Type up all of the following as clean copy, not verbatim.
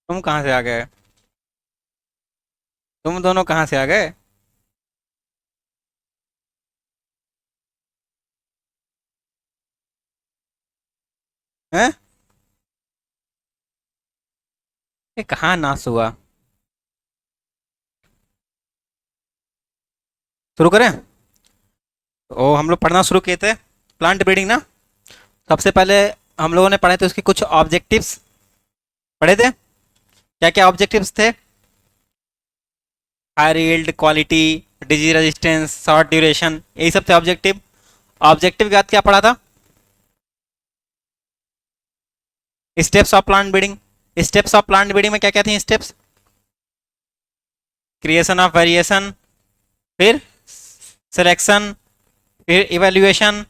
तुम कहाँ से आ गए? तुम दोनों कहाँ से आ गए? हैं? ये कहाँ नाश हुआ? शुरू करें? ओ, हम लोग पढ़ना शुरू किए थे। प्लांट ब्रीडिंग ना। सबसे पहले हम लोगों ने पढ़े थे उसके कुछ ऑब्जेक्टिव्स। पढ़े थे। क्या क्या ऑब्जेक्टिव्स थे? Higher yield, quality, disease resistance, short duration, यही सब थे ऑब्जेक्टिव। ऑब्जेक्टिव के बाद क्या पढ़ा था? Steps of plant breeding. Steps of plant breeding में क्या क्या थी स्टेप्स? क्रिएशन ऑफ वेरिएशन, फिर सिलेक्शन, फिर इवेल्युएशन,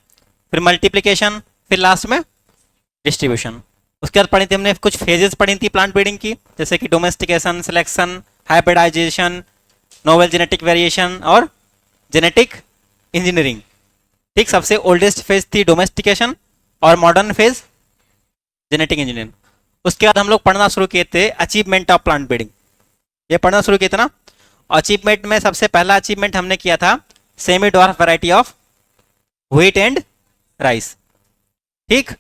फिर मल्टीप्लिकेशन, फिर लास्ट में डिस्ट्रीब्यूशन। उसके बाद पढ़ी थी हमने कुछ फेजेस पढ़ी थी प्लांट ब्रीडिंग की, जैसे कि domestication, selection, hybridization, novel genetic variation और जेनेटिक इंजीनियरिंग। ठीक, सबसे ओल्डेस्ट फेज थी डोमेस्टिकेशन और मॉडर्न फेज जेनेटिक इंजीनियरिंग। उसके बाद हम लोग पढ़ना शुरू किए थे अचीवमेंट ऑफ प्लांट ब्रीडिंग। ये पढ़ना शुरू किए थे ना। अचीवमेंट में सबसे पहला अचीवमेंट हमने किया था semi dwarf variety of wheat and rice. ठीक।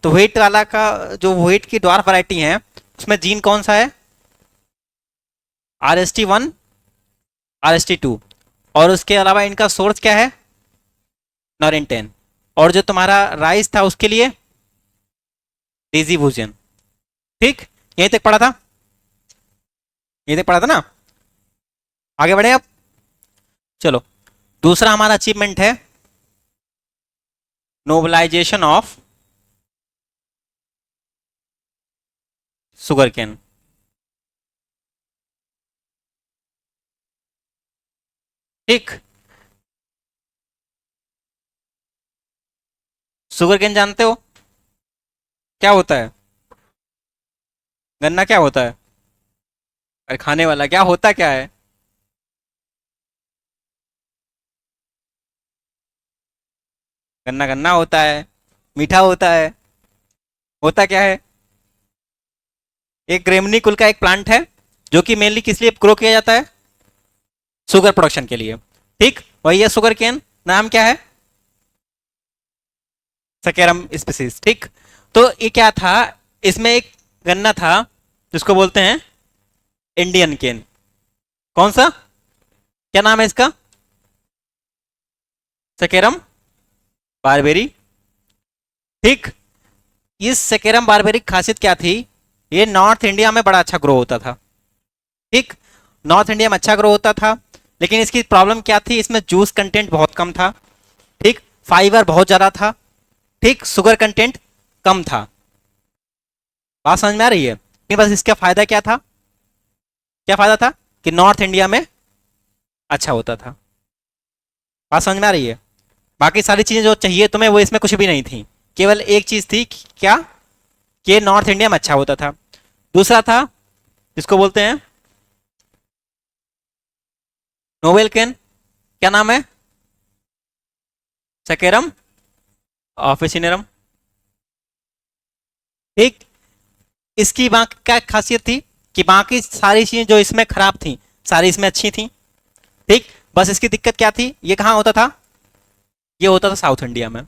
तो व्हीट वाला का, जो व्हीट की डॉर्फ वैरायटी है, उसमें जीन कौन सा है? RST1, RST2। और उसके अलावा इनका सोर्स क्या है? नॉरेंटेन। और जो तुम्हारा राइस था उसके लिए डिजीवूजन। ठीक। यहीं तक पढ़ा था। यहीं तक पढ़ा था ना। आगे बढ़े अब। चलो, दूसरा हमारा अचीवमेंट है नोबलाइजेशन ऑफ शुगर केन। ठीक। शुगर केन जानते हो क्या होता है? गन्ना क्या होता है? अरे खाने वाला क्या होता क्या है? गन्ना गन्ना होता है, मीठा होता है। होता क्या है? एक ग्रेमनी कुल का एक प्लांट है, जो कि मेनली किस लिए ग्रो किया जाता है? शुगर प्रोडक्शन के लिए। ठीक, वही है शुगर केन। नाम क्या है? सकेरम स्पीसीज। ठीक। तो ये क्या था? इसमें एक गन्ना था जिसको बोलते हैं इंडियन केन। कौन सा? क्या नाम है इसका? सकेरम बारबेरी। ठीक। इस सकेरम बारबेरी की खासियत क्या थी? ये नॉर्थ इंडिया में बड़ा अच्छा ग्रो होता था। ठीक। नॉर्थ इंडिया में अच्छा ग्रो होता था, लेकिन इसकी प्रॉब्लम क्या थी? इसमें जूस कंटेंट बहुत कम था। ठीक। फाइबर बहुत ज़्यादा था। ठीक। शुगर कंटेंट कम था। बात समझ में आ रही है? लेकिन बस इसका फायदा क्या था? क्या फायदा था? कि नॉर्थ इंडिया में अच्छा होता था। बात समझ में आ रही है? बाकी सारी चीज़ें जो चाहिए तुम्हें वो इसमें कुछ भी नहीं थी। केवल एक चीज़ थी क्या? कि नॉर्थ इंडिया में अच्छा होता था। दूसरा था जिसको बोलते हैं नोवेल केन। क्या नाम है? सकेरम ऑफिसिनेरम। ठीक। इसकी बाकी क्या खासियत थी? कि बाकी सारी चीजें जो इसमें खराब थी, सारी इसमें अच्छी थी। ठीक। बस इसकी दिक्कत क्या थी? ये कहाँ होता था? ये होता था साउथ इंडिया में।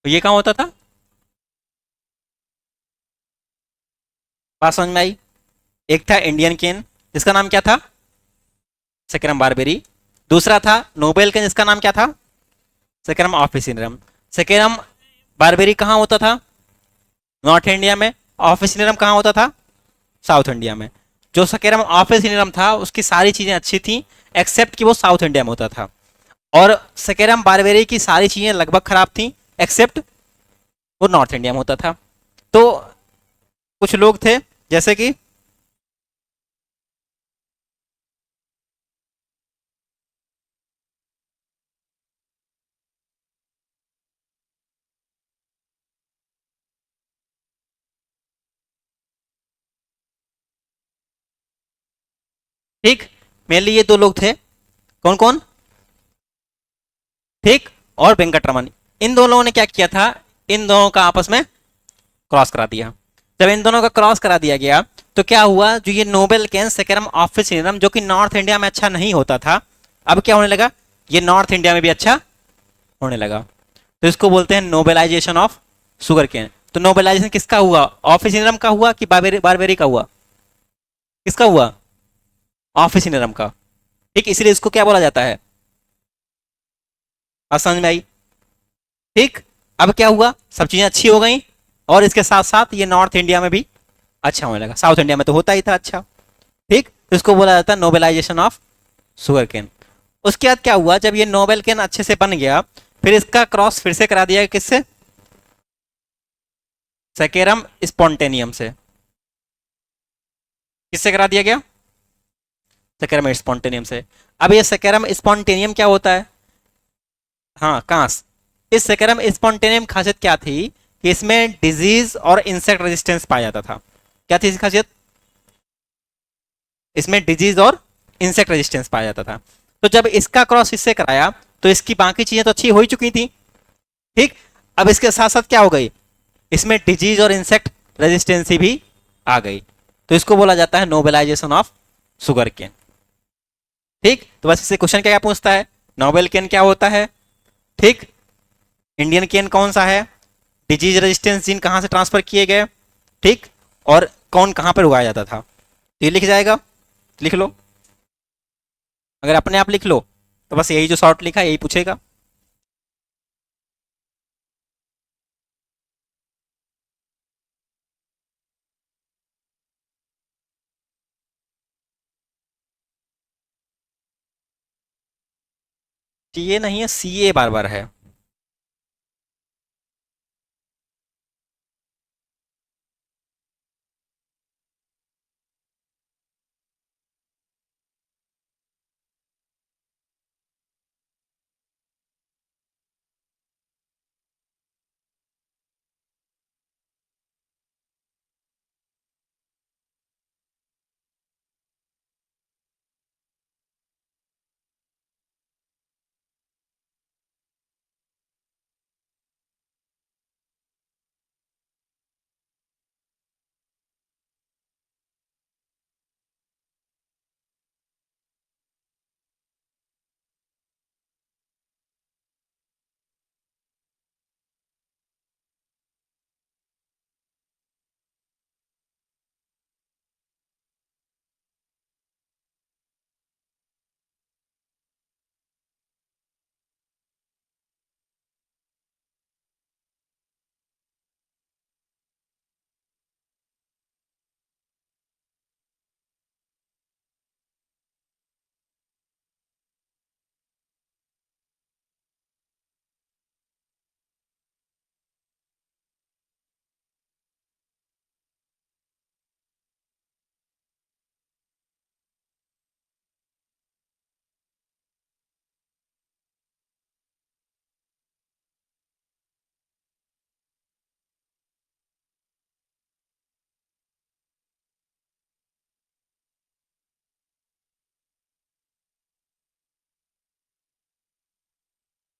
तो ये कहाँ होता था? बात समझ में आई? एक था इंडियन केन, जिसका नाम क्या था? Saccharum barberi. दूसरा था नोबेल केन, जिसका नाम क्या था? सेकेरम ऑफिसिनरम। सेकेरम बारबेरी कहाँ होता था? नॉर्थ इंडिया में। ऑफिसिनरम कहाँ होता था? साउथ इंडिया में। जो सकेरम ऑफिसिनरम था उसकी सारी चीज़ें अच्छी थी, एक्सेप्ट कि वो साउथ इंडिया में होता था। और सकेरम बारबेरी की सारी चीज़ें लगभग खराब थी, एक्सेप्ट वो नॉर्थ इंडिया में होता था। तो कुछ लोग थे, जैसे कि ठीक, मेनली ये दो लोग थे। कौन कौन? ठीक। और वेंकटरमन। इन दोनों ने क्या किया था? इन दोनों का आपस में क्रॉस करा दिया। जब इन दोनों का क्रॉस करा दिया गया तो क्या हुआ, जो ये नोबेल केन सेकेरम ऑफिसिनम जो कि नॉर्थ इंडिया में अच्छा नहीं होता था, अब क्या होने लगा, ये नॉर्थ इंडिया में भी अच्छा होने लगा। तो इसको बोलते हैं नोबेलाइजेशन ऑफ शुगर केन। तो नोबेलाइजेशन किसका हुआ, ऑफिसिनम का हुआ कि बारबेरी का हुआ, किसका हुआ, ऑफिसिनम का। ठीक, इसलिए इसको क्या बोला जाता है, बात समझ में आई। ठीक, अब क्या हुआ, सब चीजें अच्छी हो गई और इसके साथ साथ ये नॉर्थ इंडिया में भी अच्छा होने लगा, साउथ इंडिया में तो होता ही था अच्छा। ठीक, तो इसको बोला जाता है नोबेलाइजेशन ऑफ शुगर केन। उसके बाद क्या हुआ, जब ये नोबेल केन अच्छे से बन गया, फिर इसका क्रॉस फिर से करा दिया गया, किससे, सेकेरम स्पॉन्टेनियम से। किससे करा दिया गया, सेकेरम स्पॉन्टेनियम से। अब ये सेकेरम स्पॉन्टेनियम क्या होता है, हाँ कांस। इस सेकेरम स्पॉन्टेनियम खासियत क्या थी कि इसमें डिजीज और इंसेक्ट रेजिस्टेंस पाया जाता था। क्या थी इसकी खासियत, इसमें डिजीज और इंसेक्ट रेजिस्टेंस पाया जाता था। तो जब इसका क्रॉस इससे कराया तो इसकी बाकी चीजें तो अच्छी हो ही चुकी थी। ठीक, अब इसके साथ साथ क्या हो गई, इसमें डिजीज और इंसेक्ट रेजिस्टेंसी भी आ गई। तो इसको बोला जाता है नोबेलाइजेशन ऑफ शुगर केन। ठीक, तो बस इससे क्वेश्चन क्या क्या पूछता है, नोबेल केन क्या होता है, ठीक, इंडियन केन कौन सा है, डिजीज रेजिस्टेंस जीन कहां से ट्रांसफर किए गए, ठीक, और कौन कहां पर उगाया जाता था। तो ये लिख जाएगा, लिख लो, अगर अपने आप लिख लो तो बस यही जो शॉर्ट लिखा है यही पूछेगा। टीए नहीं है, सीए बार बार है।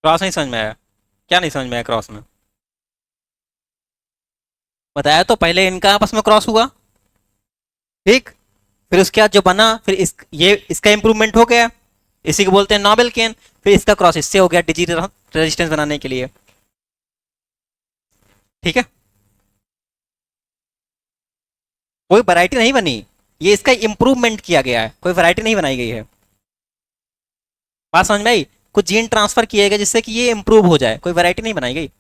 क्रॉस नहीं समझ में आया, क्या नहीं समझ में आया क्रॉस में, बताया तो पहले इनका आपस में क्रॉस हुआ, ठीक, फिर उसके बाद जो बना, फिर ये इसका इंप्रूवमेंट हो गया, इसी को बोलते हैं नोबेल केन। फिर इसका क्रॉस इससे हो गया डिजीज रेजिस्टेंस बनाने के लिए। ठीक है, कोई वैरायटी नहीं बनी, ये इसका इंप्रूवमेंट किया गया है, कोई वैरायटी नहीं बनाई गई है। बात समझ में आई, कुछ जीन ट्रांसफर किए गए जिससे कि ये इंप्रूव हो जाए, कोई वैरायटी नहीं बनाई गई।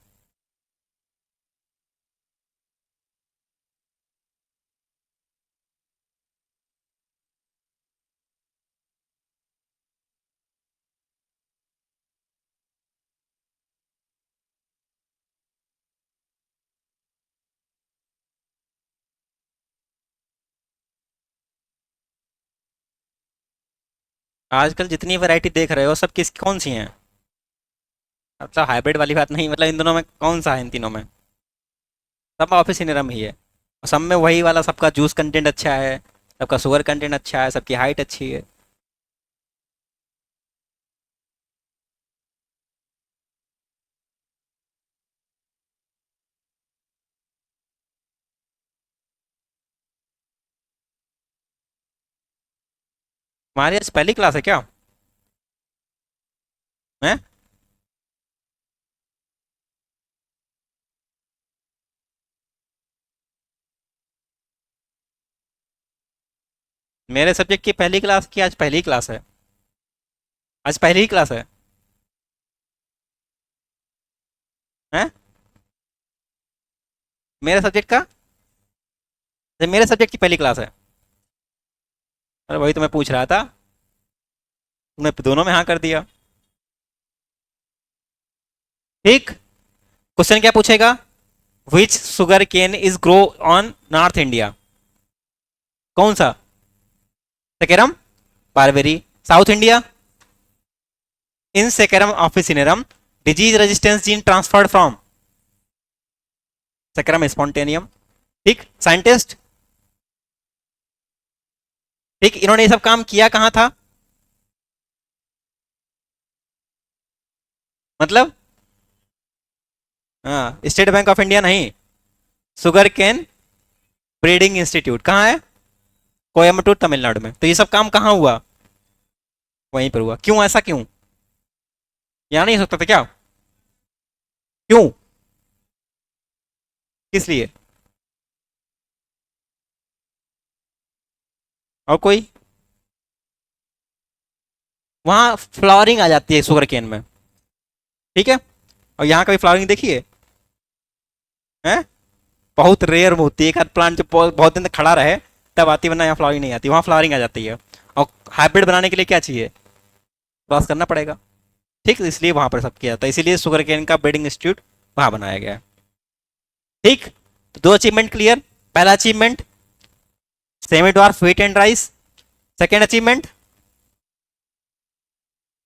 आजकल जितनी वैरायटी देख रहे हो सब किस कौन सी हैं, मतलब हाइब्रिड वाली बात नहीं, मतलब इन दोनों में कौन सा है, इन तीनों में सब ऑफिस इनरम ही है। और सब में वही वाला, सबका जूस कंटेंट अच्छा है, सबका शुगर कंटेंट अच्छा है, सबकी हाइट अच्छी है। हमारी आज पहली क्लास है क्या? है? मेरे सब्जेक्ट की पहली क्लास की आज पहली क्लास है। आज पहली ही क्लास है। हैं? मेरे सब्जेक्ट का? ये मेरे सब्जेक्ट की पहली क्लास है। अरे वही तो मैं पूछ रहा था, तुमने दोनों में हाँ कर दिया। ठीक। क्वेश्चन क्या पूछेगा? Which sugar cane is grow on north India? कौन सा? Saccharum barberi. South India? In saccharum officinarum disease resistance gene transferred from saccharum spontaneum. ठीक, साइंटिस्ट। ठीक, इन्होंने ये सब काम किया कहाँ था? मतलब हाँ, स्टेट बैंक ऑफ इंडिया नहीं, सुगर केन ब्रीडिंग इंस्टीट्यूट कहाँ है? कोयम्बटूर तमिलनाडु में। तो ये सब काम कहाँ हुआ? वहीं पर हुआ। क्यों, ऐसा क्यों? यहाँ नहीं हो सकता था क्या? क्यों? किस लिए? और कोई? वहां फ्लावरिंग आ जाती है शुगर केन में। ठीक है। और यहाँ कभी फ्लावरिंग देखी है? बहुत रेयर होती है, एक आध प्लांट जो बहुत दिन तक खड़ा रहे तब आती है, वरना यहाँ फ्लावरिंग नहीं आती। वहाँ फ्लावरिंग आ जाती है। और हाइब्रिड बनाने के लिए क्या चाहिए? क्रॉस करना पड़ेगा। ठीक, तो इसलिए वहां पर सब किया था, इसीलिए शुगर केन का ब्रीडिंग इंस्टीट्यूट वहां बनाया गया है। ठीक। तो दो अचीवमेंट क्लियर। पहला achievement semi dwarf wheat and rice. Second achievement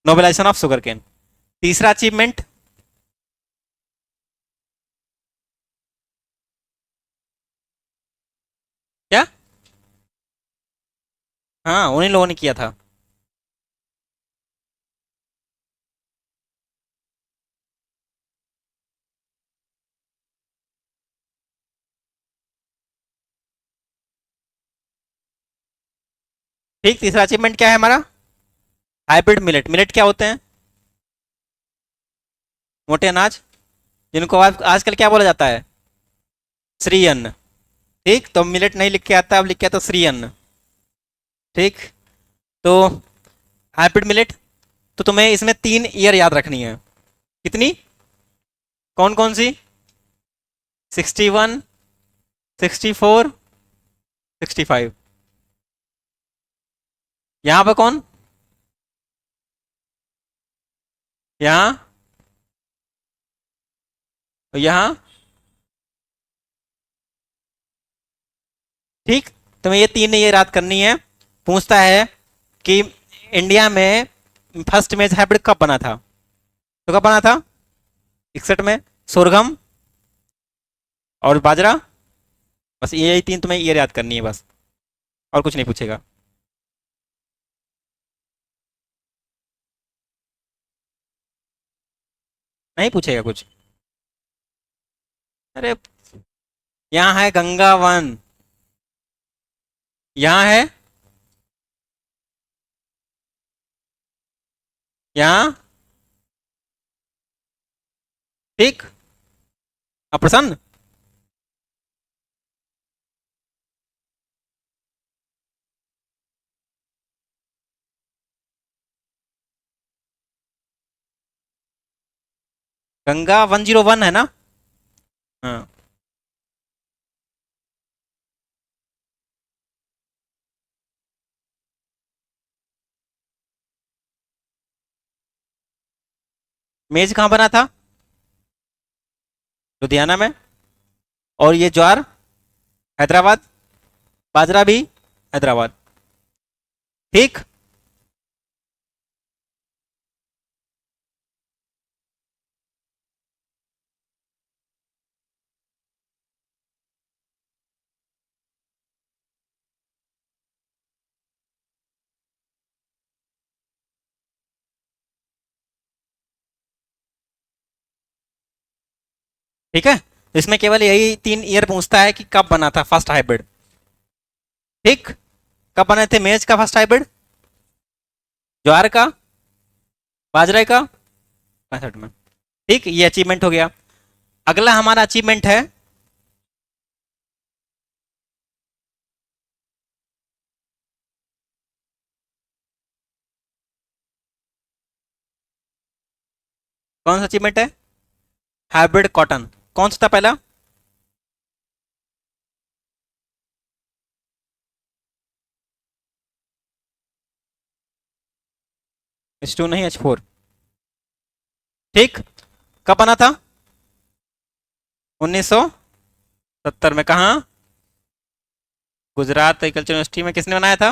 nobilization of sugar cane. तीसरा अचीवमेंट क्या? हाँ, उन्हीं लोगों ने किया था। ठीक, तीसरा अचीवमेंट क्या है हमारा? Hybrid millet. मिलेट क्या होते हैं? मोटे अनाज, जिनको आजकल क्या बोला जाता है? श्री अन्न। ठीक, तो मिलेट नहीं लिख के आता, अब लिख के आता श्री अन्न। ठीक। तो हाइब्रिड मिलेट, तो तुम्हें इसमें 3 ईयर याद रखनी है। कितनी? कौन कौन सी? 61, 64, 65। यहाँ पे कौन? यहाँ, यहाँ। ठीक, तुम्हें ये 3 ईयर याद करनी है। पूछता है कि इंडिया में फर्स्ट मेज हाइब्रिड कब बना था? तो कब बना था? 61 में। सोरगम और बाजरा। बस ये 3 तुम्हें ईयर याद करनी है बस, और कुछ नहीं पूछेगा। नहीं पूछेगा कुछ। अरे, यहाँ है गंगा वन। यहाँ है, यहाँ। ठीक। अब प्रसन्न। गंगा 101 है ना? हाँ। मेज कहाँ बना था? लुधियाना में। और ये ज्वार? हैदराबाद। बाजरा भी हैदराबाद। ठीक। ठीक है, तो इसमें केवल यही 3 ईयर पूछता है कि कब बना था फर्स्ट हाइब्रिड। ठीक। कब बने थे मेज का फर्स्ट हाइब्रिड? ज्वार का, बाजरे का, 65 में। ठीक, ये अचीवमेंट हो गया। अगला हमारा अचीवमेंट है, कौन सा अचीवमेंट है? Hybrid cotton. कौन सा था पहला? H2 नहीं, H4। ठीक, कब बना था? 1970 में। कहा? गुजरात एग्रीकल्चर यूनिवर्सिटी में। किसने बनाया था?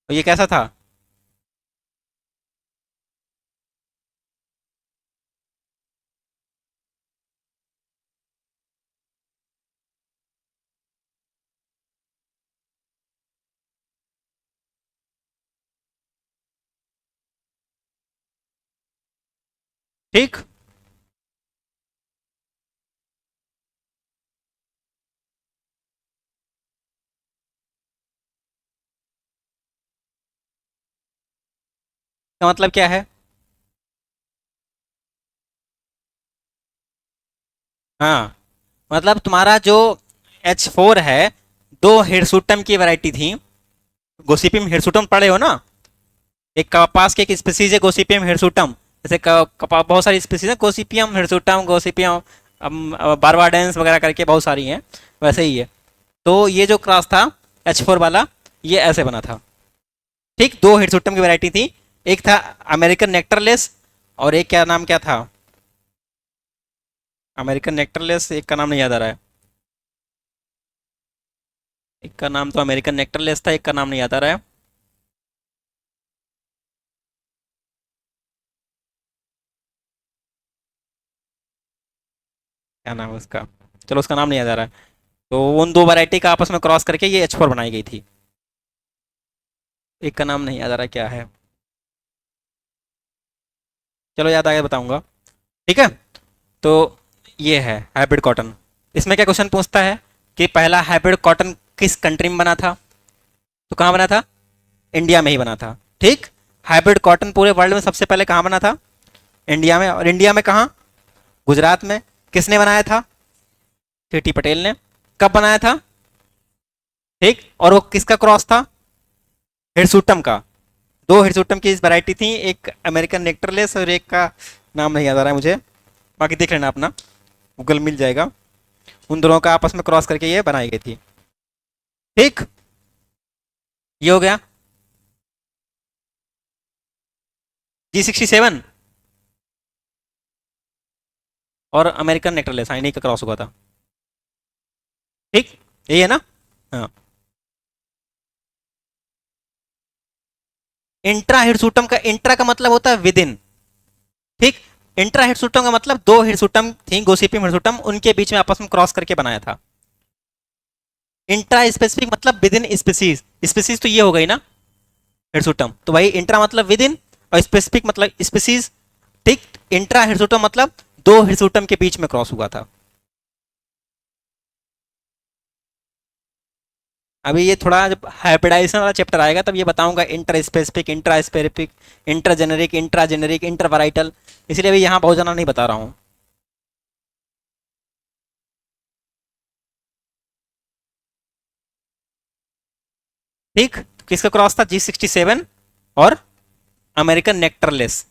और ये कैसा था? ठीक, का मतलब क्या है? हाँ, मतलब तुम्हारा जो H4 है, दो हिरसुटम की वैरायटी थी। गोसिपियम हिरसुटम पढ़े हो ना? एक कपास के एक स्पीसीज है गोसिपियम हिरसुटम। जैसे बहुत सारी स्पीसीज है, गोसिपियम हिरसुटम, गोसिपियम बारबाडेंस वगैरह करके बहुत सारी हैं। वैसे ही है। तो ये जो क्रॉस था H4 वाला, ये ऐसे बना था। ठीक, दो हिरसुटम की वैरायटी थी। एक था अमेरिकन नेक्टरलेस, और एक क्या नाम क्या था? अमेरिकन नेक्टरलेस, एक का नाम नहीं याद आ रहा है। एक का नाम तो अमेरिकन नेक्टरलेस था, एक का नाम नहीं याद आ रहा है। क्या नाम है उसका? चलो, उसका नाम नहीं याद आ रहा है। तो उन दो वैरायटी का आपस में क्रॉस करके ये H4 बनाई गई थी। एक का नाम नहीं याद आ रहा क्या है। चलो, याद आ गया बताऊंगा। ठीक है। तो ये है हाइब्रिड कॉटन। इसमें क्या क्वेश्चन पूछता है कि पहला हाइब्रिड कॉटन किस कंट्री में बना था? तो कहाँ बना था? इंडिया में ही बना था। ठीक, हाइब्रिड कॉटन पूरे वर्ल्ड में सबसे पहले कहाँ बना था? इंडिया में। और इंडिया में कहाँ? गुजरात में। किसने बनाया था? सीटी पटेल ने। कब बनाया था? ठीक, और वो किसका क्रॉस था? हिरसुटम का। दो हिरसुटम की वैरायटी थी, एक अमेरिकन नेक्टरलेस और एक का नाम नहीं याद आ रहा है मुझे। बाकी देख लेना अपना, गूगल मिल जाएगा। उन दोनों का आपस में क्रॉस करके ये बनाई गई थी। ठीक, ये हो गया। G67 और अमेरिकन नेक्टरलेस, हाँ, इन्हीं का क्रॉस हुआ था। ठीक, यही है ना? हाँ। इंट्रा हिरसुटम का, इंट्रा का मतलब होता है विद इन। ठीक, इंट्रा हिरसुटम का मतलब दो हिरसुटम थी, गोसिपियम हिरसुटम, उनके बीच में आपस में क्रॉस करके बनाया था। इंट्रा स्पेसिफिक मतलब विद इन स्पीसीज। स्पीसीज तो ये हो गई ना, हिरसुटम। तो भाई इंट्रा मतलब विद इन, और स्पेसिफिक मतलब स्पीसीज। ठीक, इंट्रा हिरसुटम मतलब दो हिरसुटम के बीच में क्रॉस हुआ था। अभी ये थोड़ा जब हाइब्रिडाइजेशन वाला चैप्टर आएगा तब ये बताऊंगा, interspecific, intraspecific, intergeneric, intrageneric, intervarietal. इसलिए अभी यहाँ बहुत ज़्यादा नहीं बता रहा हूँ। ठीक, किसका क्रॉस था? G67 और अमेरिकन नेक्टरलेस।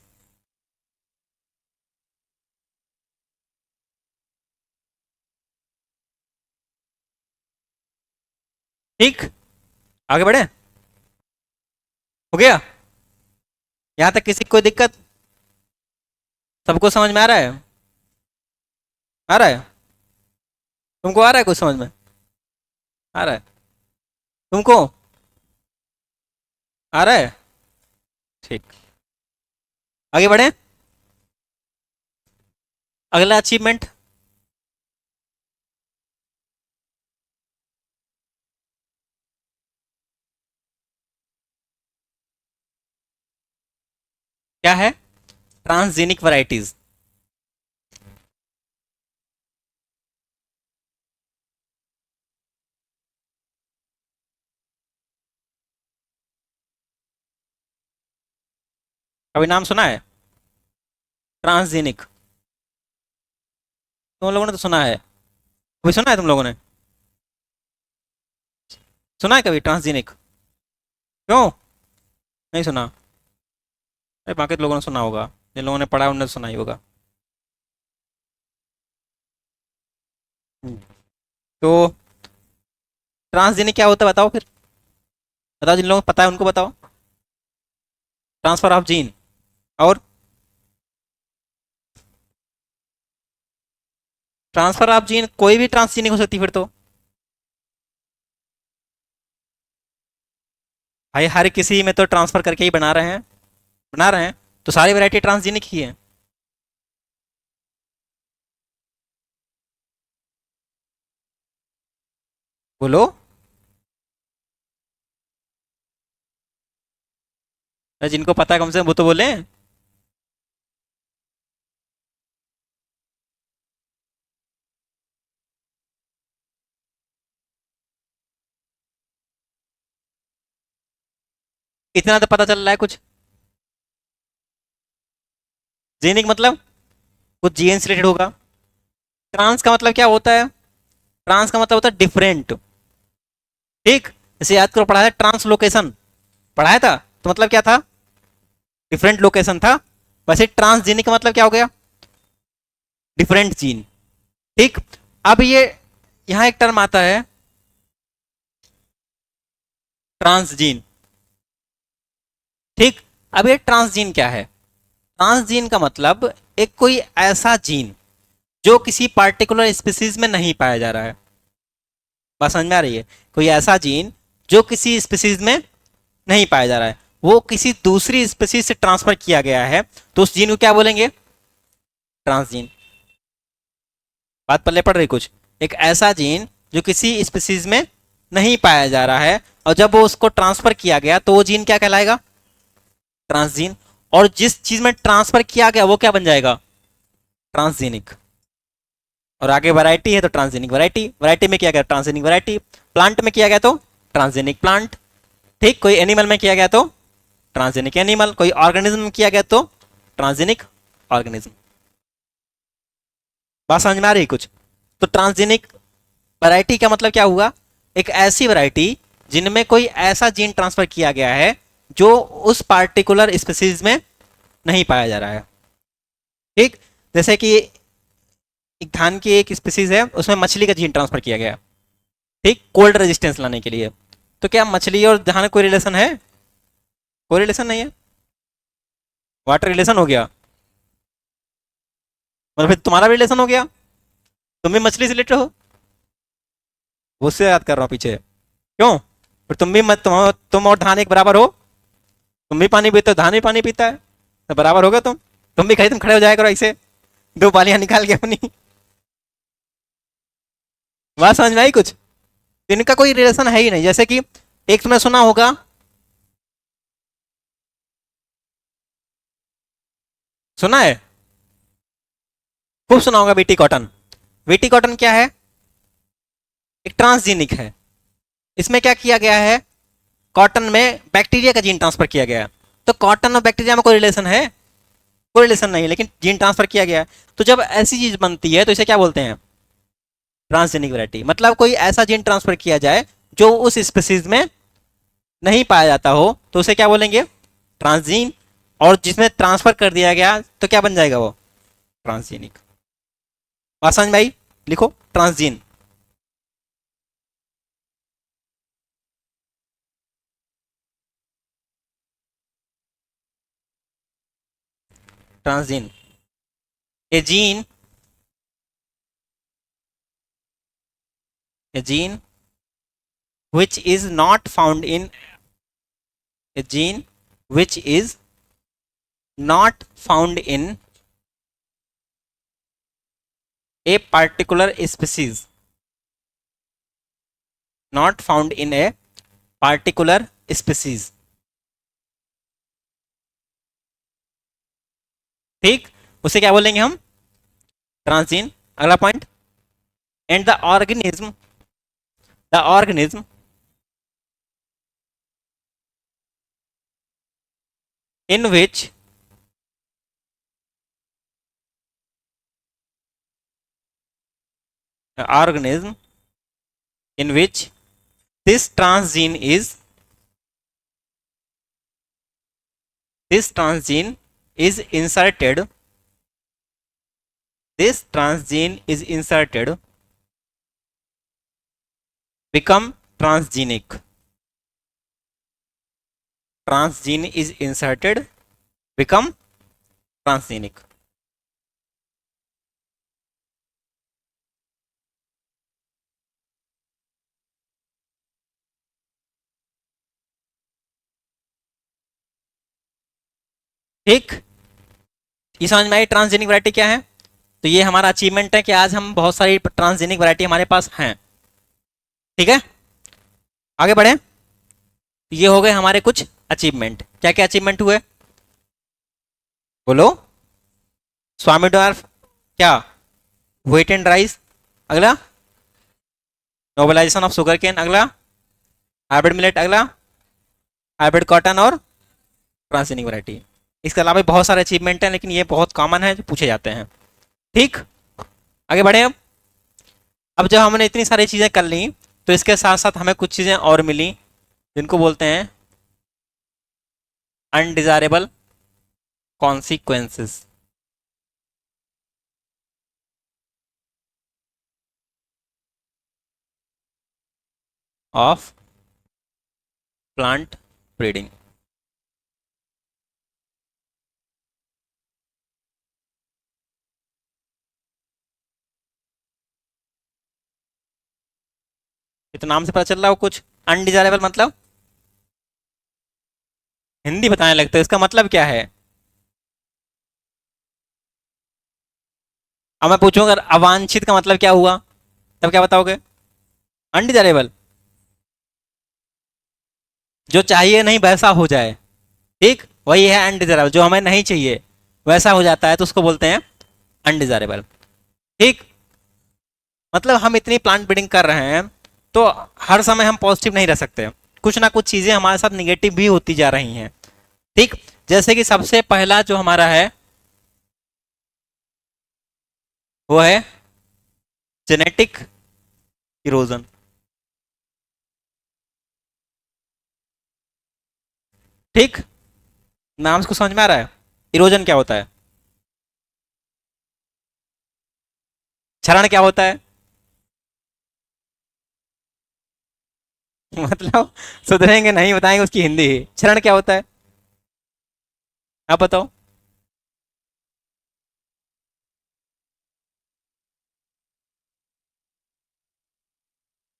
ठीक, आगे बढ़े। हो गया? यहाँ तक किसी को कोई दिक्कत? सबको समझ में आ रहा है? आ रहा है? तुमको आ रहा है कुछ समझ में? आ रहा है तुमको? आ रहा है? ठीक, आगे बढ़े। अगला अचीवमेंट क्या है? Transgenic varieties. कभी नाम सुना है ट्रांसजेनिक? तुम लोगों ने तो सुना है, कभी सुना है तुम लोगों ने? सुना है कभी ट्रांसजेनिक? क्यों नहीं सुना? अरे बाकी तो लोगों ने सुना होगा, जिन लोगों ने पढ़ा है उन्होंने तो सुना ही होगा। हम्म। तो ट्रांसजेनिक क्या होता है बताओ फिर, बताओ, जिन लोगों को पता है उनको बताओ। ट्रांसफर ऑफ जीन, और ट्रांसफर ऑफ जीन कोई भी ट्रांसजेनिक हो सकती है फिर तो। भाई हर किसी में तो ट्रांसफर करके ही बना रहे हैं, बना रहे हैं, तो सारी वैरायटी ट्रांसजेनिक ही है। बोलो। अरे जिनको पता है कम से कम वो तो बोले। इतना तो पता चल रहा है कुछ। जेनिक मतलब कुछ जीन से रिलेटेड होगा। ट्रांस का मतलब क्या होता है? ट्रांस का मतलब होता है डिफरेंट। ठीक, जैसे याद करो, पढ़ा है ट्रांसलोकेशन, पढ़ाया था, तो मतलब क्या था? डिफरेंट लोकेशन था। वैसे ट्रांसजेनिक का मतलब क्या हो गया? Different gene. ठीक। अब ये यहां एक टर्म आता है ट्रांसजीन। ठीक। अब ये ट्रांसजीन क्या है? ट्रांसजीन का मतलब एक कोई ऐसा जीन जो किसी पार्टिकुलर स्पीसीज में नहीं पाया जा रहा है। बात समझ में आ रही है? कोई ऐसा जीन जो किसी स्पीसीज में नहीं पाया जा रहा है, वो किसी दूसरी स्पीसीज से ट्रांसफर किया गया है, तो उस जीन को क्या बोलेंगे? ट्रांसजीन। बात पल्ले पड़ रही कुछ? एक ऐसा जीन जो किसी स्पीसीज में नहीं पाया जा रहा है, और जब वो उसको ट्रांसफर किया गया तो वो जीन क्या कहलाएगा? ट्रांसजीन। और जिस चीज में ट्रांसफर किया गया वो क्या बन जाएगा? ट्रांसजेनिक। और आगे वैरायटी है तो ट्रांसजेनिक वैरायटी, वैरायटी में किया गया ट्रांसजेनिक वैरायटी, प्लांट में किया गया तो ट्रांसजेनिक प्लांट। ठीक, कोई एनिमल में किया गया तो ट्रांसजेनिक एनिमल, कोई ऑर्गेनिज्म में किया गया तो ट्रांसजेनिक ऑर्गेनिज्म। बात समझ में आ रही कुछ? तो ट्रांसजेनिक वैरायटी का मतलब क्या हुआ? एक ऐसी वैरायटी जिनमें कोई ऐसा जीन ट्रांसफर किया गया है जो उस पार्टिकुलर स्पीसीज में नहीं पाया जा रहा है। ठीक, जैसे कि एक धान की एक स्पीसीज है, उसमें मछली का जीन ट्रांसफर किया गया, ठीक, कोल्ड रेजिस्टेंस लाने के लिए। तो क्या मछली और धान कोई रिलेशन है? कोई रिलेशन नहीं है। वाटर रिलेशन हो गया, मतलब फिर तुम्हारा भी रिलेशन हो गया, तुम भी मछली से रिलेटेड हो। वो उससे याद कर रहा हूँ पीछे। क्यों? फिर तुम भी तुम और धान एक बराबर हो। तुम भी पानी पीते हो, धान भी पानी पीता है, तो बराबर हो गया तुम भी कहीं तुम खड़े हो जाया करो ऐसे, दो पालियां निकाल के अपनी। बात समझ में आई कुछ? तो इनका कोई रिलेशन है ही नहीं। जैसे कि एक तुमने सुना होगा, सुना है, खूब सुना होगा, बीटी कॉटन। बीटी कॉटन क्या है? एक ट्रांसजीनिक है। इसमें क्या किया गया है? कॉटन में बैक्टीरिया का जीन ट्रांसफर किया गया है। तो कॉटन और बैक्टीरिया में कोई रिलेशन है? कोई रिलेशन नहीं है, लेकिन जीन ट्रांसफर किया गया है। तो जब ऐसी चीज बनती है तो इसे क्या बोलते हैं? Transgenic variety. मतलब कोई ऐसा जीन ट्रांसफर किया जाए जो उस स्पीसीज में नहीं पाया जाता हो, तो उसे क्या बोलेंगे? ट्रांसजीन। और जिसमें ट्रांसफर कर दिया गया तो क्या बन जाएगा वो? ट्रांसजेनिक। बात समझ में आई? लिखो transgene. Transgene, A gene, a gene which is not found in a gene which is not found in a particular species, not found in a particular species। ठीक, उसे क्या बोलेंगे हम? ट्रांसजीन। अगला point, and the organism in which organism in which this transgene is inserted, this transgene is inserted, become transgenic. Transgene is inserted, become transgenic. ठीक, ये समझ में आई ट्रांसजेनिक वैरायटी क्या है। तो ये हमारा अचीवमेंट है कि आज हम बहुत सारी ट्रांसजेनिक वैरायटी हमारे पास हैं। ठीक है, आगे बढ़े। ये हो गए हमारे कुछ अचीवमेंट। क्या क्या अचीवमेंट हुए बोलो। स्वामी डॉर्फ, क्या व्हीट एंड राइस, अगला नोबलाइजेशन ऑफ शुगर केन, अगला हाइब्रिड मिलेट, अगला हाइब्रिड कॉटन और ट्रांसजेनिक वैरायटी। इसके अलावा बहुत सारे अचीवमेंट हैं, लेकिन ये बहुत कॉमन है जो पूछे जाते हैं। ठीक, आगे बढ़े। अब जब हमने इतनी सारी चीज़ें कर ली, तो इसके साथ साथ हमें कुछ चीज़ें और मिली जिनको बोलते हैं undesirable consequences. Of plant breeding. तो नाम से पता चल रहा हो कुछ। अनडिजायरेबल मतलब हिंदी बताने लगते हैं, इसका मतलब क्या है। अब मैं पूछूंगा अगर अवांछित का मतलब क्या हुआ, तब क्या बताओगे। अनडिजायरेबल, जो चाहिए नहीं वैसा हो जाए। ठीक, वही है अनडिजायरेबल, जो हमें नहीं चाहिए वैसा हो जाता है तो उसको बोलते हैं अनडिजायरेबल। ठीक, मतलब हम इतनी प्लांट ब्रीडिंग कर रहे हैं तो हर समय हम पॉजिटिव नहीं रह सकते, कुछ ना कुछ चीजें हमारे साथ निगेटिव भी होती जा रही हैं। ठीक, जैसे कि सबसे पहला जो हमारा है वो है जेनेटिक इरोजन। ठीक, नाम से कुछ समझ में आ रहा है। इरोजन क्या होता है, क्षरण क्या होता है। मतलब सुधरेंगे नहीं, बताएंगे उसकी हिंदी ही। क्षरण क्या होता है आप बताओ।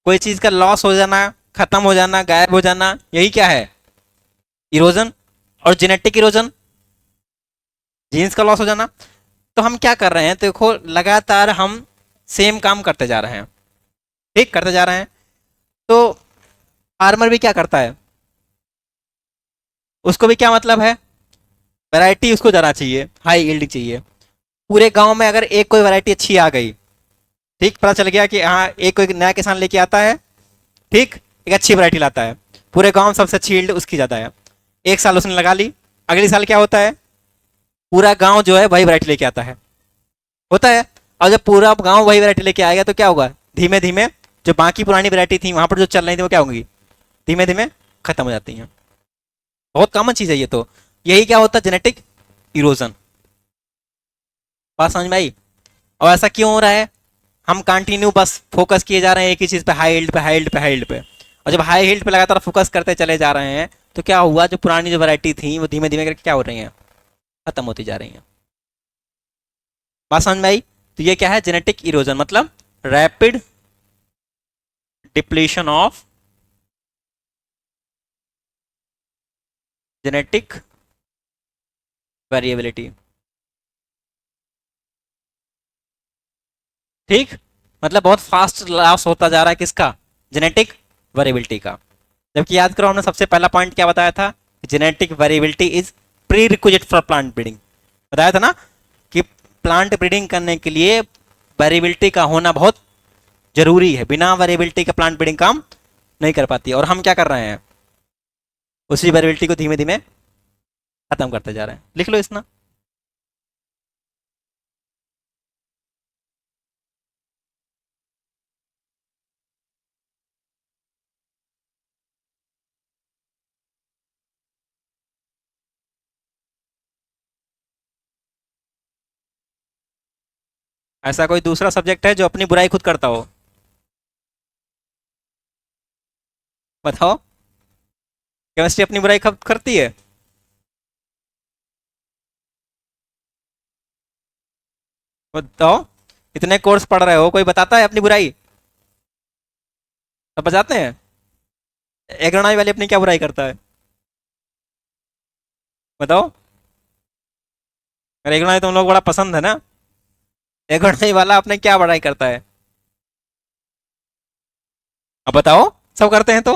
कोई चीज का लॉस हो जाना, खत्म हो जाना, गायब हो जाना, यही क्या है इरोजन। और जेनेटिक इरोजन जीन्स का लॉस हो जाना। तो हम क्या कर रहे हैं, तो देखो लगातार हम सेम काम करते जा रहे हैं। ठीक, करते जा रहे हैं। तो फार्मर भी क्या करता है, उसको भी क्या मतलब है, वैरायटी उसको जाना चाहिए, हाई यील्ड चाहिए। पूरे गांव में अगर एक कोई वैरायटी अच्छी आ गई, ठीक, पता चल गया कि हाँ एक कोई नया किसान लेके आता है, ठीक, एक अच्छी वैरायटी लाता है, पूरे गांव में सबसे अच्छी यील्ड उसकी जाता है। एक साल उसने लगा ली, अगले साल क्या होता है, पूरा गांव जो है वही वैरायटी लेके आता है, होता है। और जब पूरा गांव वही वैरायटी लेके आएगा तो क्या होगा, धीमे धीमे जो बाकी पुरानी वैरायटी थी वहां पर जो चल रही थी वो क्या होंगी, धीमे धीमे खत्म हो जाती हैं। बहुत कॉमन चीज है ये तो। यही क्या होता है, जेनेटिक इरोजन। बात समझ में आई। और ऐसा क्यों हो रहा है, हम कंटिन्यू बस फोकस किए जा रहे हैं एक ही चीज पे, हाई हिल्ड पे, हाई हिल्ड पे, हाई हिल्ड पे। और जब हाई हिल्ड पे लगातार फोकस करते चले जा रहे हैं तो क्या हुआ, जो पुरानी जो वैरायटी थी वो धीमे धीमे करके क्या हो रही है, खत्म होती जा रही है। बात समझ में आई। तो ये क्या है, जेनेटिक इरोजन मतलब rapid depletion of genetic variability. ठीक, मतलब बहुत फास्ट लॉस होता जा रहा है किसका, जेनेटिक वेरिएबिलिटी का। जबकि याद करो हमने सबसे पहला पॉइंट क्या बताया था, genetic variability is pre requisite for plant breeding. बताया था ना कि प्लांट ब्रीडिंग करने के लिए वेरिएबिलिटी का होना बहुत जरूरी है, बिना वेरिएबिलिटी का प्लांट ब्रीडिंग काम नहीं कर पाती। और हम क्या कर रहे हैं, उसी वेरिएबिलिटी को धीमे धीमे खत्म करते जा रहे हैं। लिख लो इसना। ऐसा कोई दूसरा सब्जेक्ट है जो अपनी बुराई खुद करता हो? बताओ। केमिस्ट्री अपनी बुराई कब करती है? बताओ। इतने कोर्स पढ़ रहे हो, कोई बताता है अपनी बुराई? सब बताते हैं। एग्रोनॉमी वाली अपनी क्या बुराई करता है? बताओ। अरे एग्रोनॉमी तुम लोग बड़ा पसंद है ना। एग्रोनॉमी वाला अपने क्या बुराई करता है? अब बताओ। सब करते हैं तो।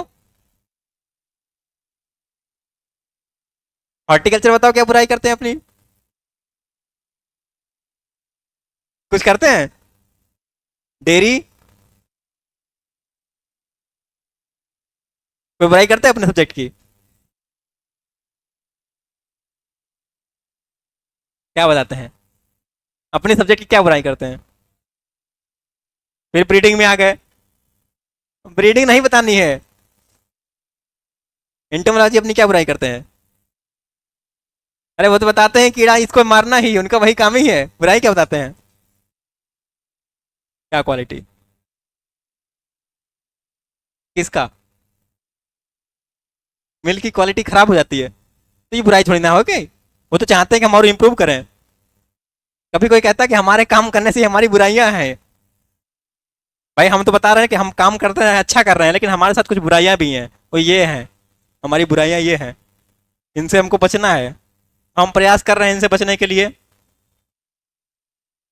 हॉर्टिकल्चर बताओ क्या बुराई करते हैं अपनी? कुछ करते हैं? डेयरी? कोई बुराई करते हैं अपने सब्जेक्ट की? क्या बताते हैं? अपने सब्जेक्ट की क्या बुराई करते हैं? फिर ब्रीडिंग में आ गए। ब्रीडिंग नहीं बतानी है। एंटोमोलॉजी अपनी क्या बुराई करते हैं? अरे वो तो बताते हैं कीड़ा इसको मारना ही उनका वही काम ही है, बुराई क्या बताते हैं? क्या क्वालिटी? किसका? मिल्क की क्वालिटी खराब हो जाती है तो ये बुराई थोड़ी ना हो गई। वो तो चाहते हैं कि हम और इम्प्रूव करें। कभी कोई कहता है कि हमारे काम करने से हमारी बुराइयां हैं? भाई हम तो बता रहे हैं कि हम काम करते हैं, अच्छा कर रहे हैं, लेकिन हमारे साथ कुछ बुराइयां भी हैं। वो ये हैं, हमारी बुराइयां ये हैं। इनसे हमको बचना है। हम प्रयास कर रहे हैं इनसे बचने के लिए।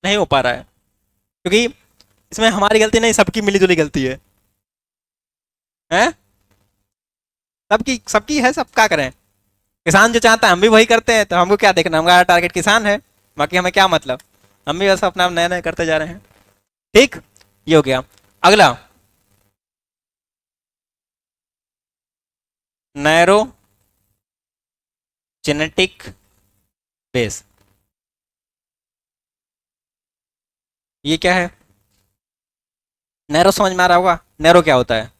नहीं हो पा रहा है क्योंकि इसमें हमारी गलती नहीं, सबकी मिलीजुली गलती है। हैं? सबकी सबकी है, सब क्या करें। किसान जो चाहता है हम भी वही करते हैं, तो हमको क्या देखना, हमारा टारगेट किसान है। बाकी हमें क्या मतलब। हम भी बस अपना नया नया करते जा रहे हैं। ठीक। ये हो गया। अगला। Narrow genetic base. ये क्या है? नैरो समझ में आ रहा होगा। नैरो क्या होता है?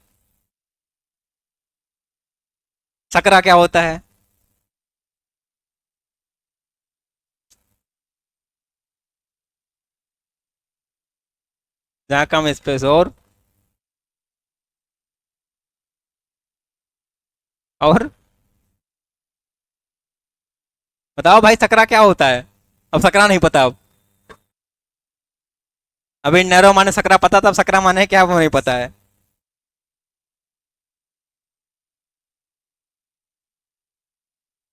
सकरा क्या होता है? जहाँ कम स्पेस और बताओ भाई सकरा क्या होता है? अब सकरा नहीं पता अब। अभी नैरो माने सकरा पता था, अब सकरा माने क्या वो नहीं पता है।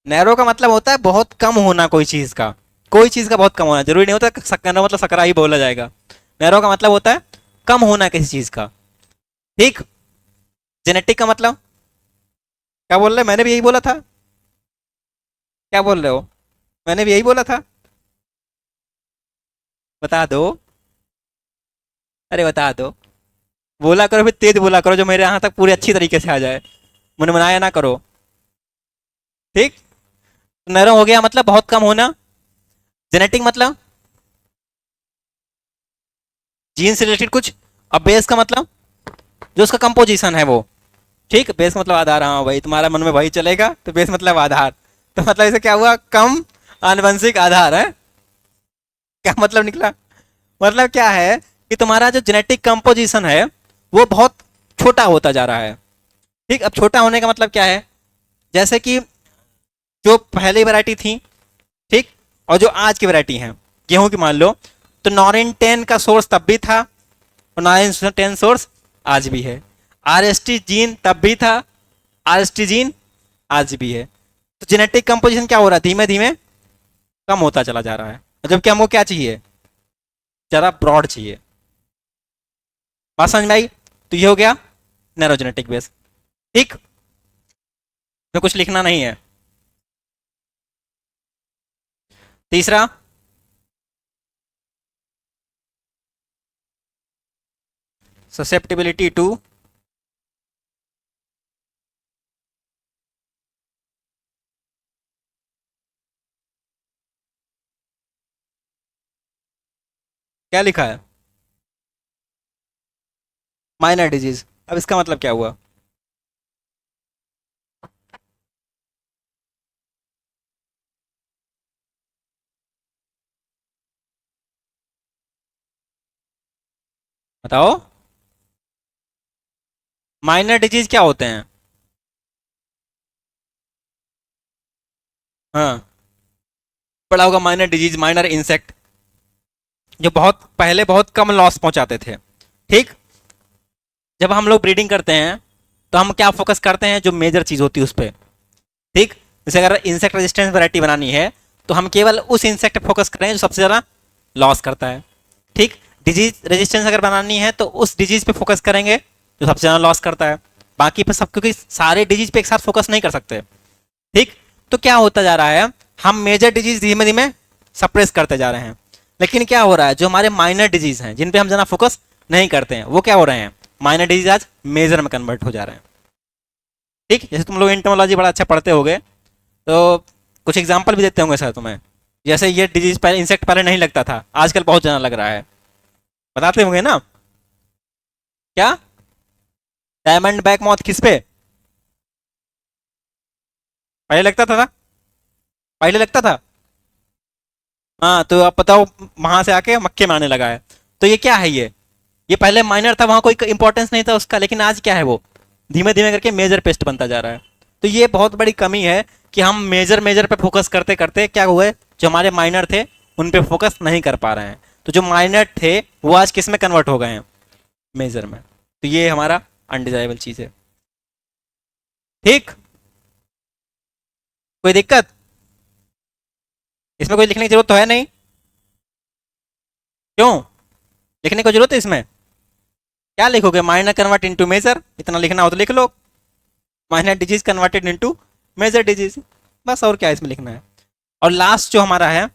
नैरो का मतलब होता है बहुत कम होना कोई चीज का। कोई चीज का बहुत कम होना जरूरी नहीं होता नैरो मतलब सकरा ही बोला जाएगा। नैरो का मतलब होता है कम होना किसी चीज का। ठीक। जेनेटिक का मतलब क्या बोल रहे, मैंने भी यही बोला था। क्या बोल रहे हो? मैंने भी यही बोला था। बता दो। अरे बता दो। बोला करो फिर तेज बोला करो, जो मेरे यहाँ तक पूरी अच्छी तरीके से आ जाए। मुझे मनाया ना करो। ठीक। नैरो हो गया मतलब बहुत कम होना। जेनेटिक मतलब जीन से रिलेटेड कुछ। अब बेस का मतलब जो उसका कंपोजिशन है वो। ठीक, बेस मतलब आधार, हाँ भाई तुम्हारा मन में वही चलेगा, तो बेस मतलब आधार। तो मतलब इसे क्या हुआ, कम आनुवंशिक आधार है। क्या मतलब निकला? मतलब क्या है कि तुम्हारा जो जेनेटिक कंपोजिशन है वो बहुत छोटा होता जा रहा है। ठीक, अब छोटा होने का मतलब क्या है, जैसे कि जो पहली वैरायटी थी, ठीक, और जो आज की वैरायटी है गेहूं की मान लो, तो नॉरिन 10 का सोर्स तब भी था और नॉरिन 10 सोर्स आज भी है। आरएसटी जीन तब भी था, आरएसटी जीन आज भी है। तो जेनेटिक कंपोजिशन क्या हो रहा है, धीमे धीमे कम होता चला जा रहा है। जबकि हमको क्या चाहिए, जरा ब्रॉड चाहिए। बात समझ में आई? तो ये हो गया नैरो जेनेटिक बेस। ठीक। में कुछ लिखना नहीं है। तीसरा, ससेप्टिबिलिटी टू क्या लिखा है, माइनर डिजीज। अब इसका मतलब क्या हुआ? बताओ, माइनर डिजीज क्या होते हैं? हाँ, पढ़ा होगा माइनर डिजीज, माइनर इंसेक्ट, जो बहुत पहले बहुत कम लॉस पहुंचाते थे। ठीक। जब हम लोग ब्रीडिंग करते हैं तो हम क्या फोकस करते हैं, जो मेजर चीज होती है उस पर। ठीक। जैसे अगर इंसेक्ट रेजिस्टेंस वैरायटी बनानी है तो हम केवल उस इंसेक्ट पे फोकस करें जो सबसे ज़्यादा लॉस करता है। ठीक। डिजीज रेजिस्टेंस अगर बनानी है तो उस डिजीज पे फोकस करेंगे जो सबसे ज़्यादा लॉस करता है। बाकी पे सब, क्योंकि सारे डिजीज पे एक साथ फोकस नहीं कर सकते। ठीक। तो क्या होता जा रहा है, हम मेजर डिजीज धीमे धीमे सप्रेस करते जा रहे हैं। लेकिन क्या हो रहा है, जो हमारे माइनर डिजीज हैं जिन पे हम ज़्यादा फोकस नहीं करते हैं, वो क्या हो रहे हैं, माइनर डिजीज आज मेजर में कन्वर्ट हो जा रहे हैं। ठीक। जैसे तुम लोग एंटोमोलॉजी बड़ा अच्छा पढ़ते होगे, तो कुछ एग्जाम्पल भी देते होंगे सर तुम्हें। जैसे ये डिजीज पहले, इंसेक्ट पहले नहीं लगता था, आजकल बहुत ज़्यादा लग रहा है, बताते होंगे ना। क्या? डायमंड बैक मौत किस पे पहले लगता था? पहले लगता था। हाँ, तो आप बताओ, वहां से आके मक्के में आने लगा है। तो ये क्या है, ये पहले माइनर था, वहां कोई इंपॉर्टेंस नहीं था उसका, लेकिन आज क्या है, वो धीमे धीमे करके मेजर पेस्ट बनता जा रहा है। तो ये बहुत बड़ी कमी है कि हम मेजर मेजर पे फोकस करते करते क्या हुए, जो हमारे माइनर थे उन पे फोकस नहीं कर पा रहे हैं। तो जो माइनर थे वो आज किस में कन्वर्ट हो गए हैं, मेजर में। तो ये हमारा अनडिजायरेबल चीज है। ठीक। कोई दिक्कत? इसमें कोई लिखने की जरूरत तो है नहीं? क्यों? लिखने की जरूरत है इसमें? क्या लिखोगे, माइनर कन्वर्ट इनटू मेजर, इतना लिखना हो तो लिख लो। Minor disease converted into major disease, बस। और क्या इसमें लिखना है? और लास्ट जो हमारा है,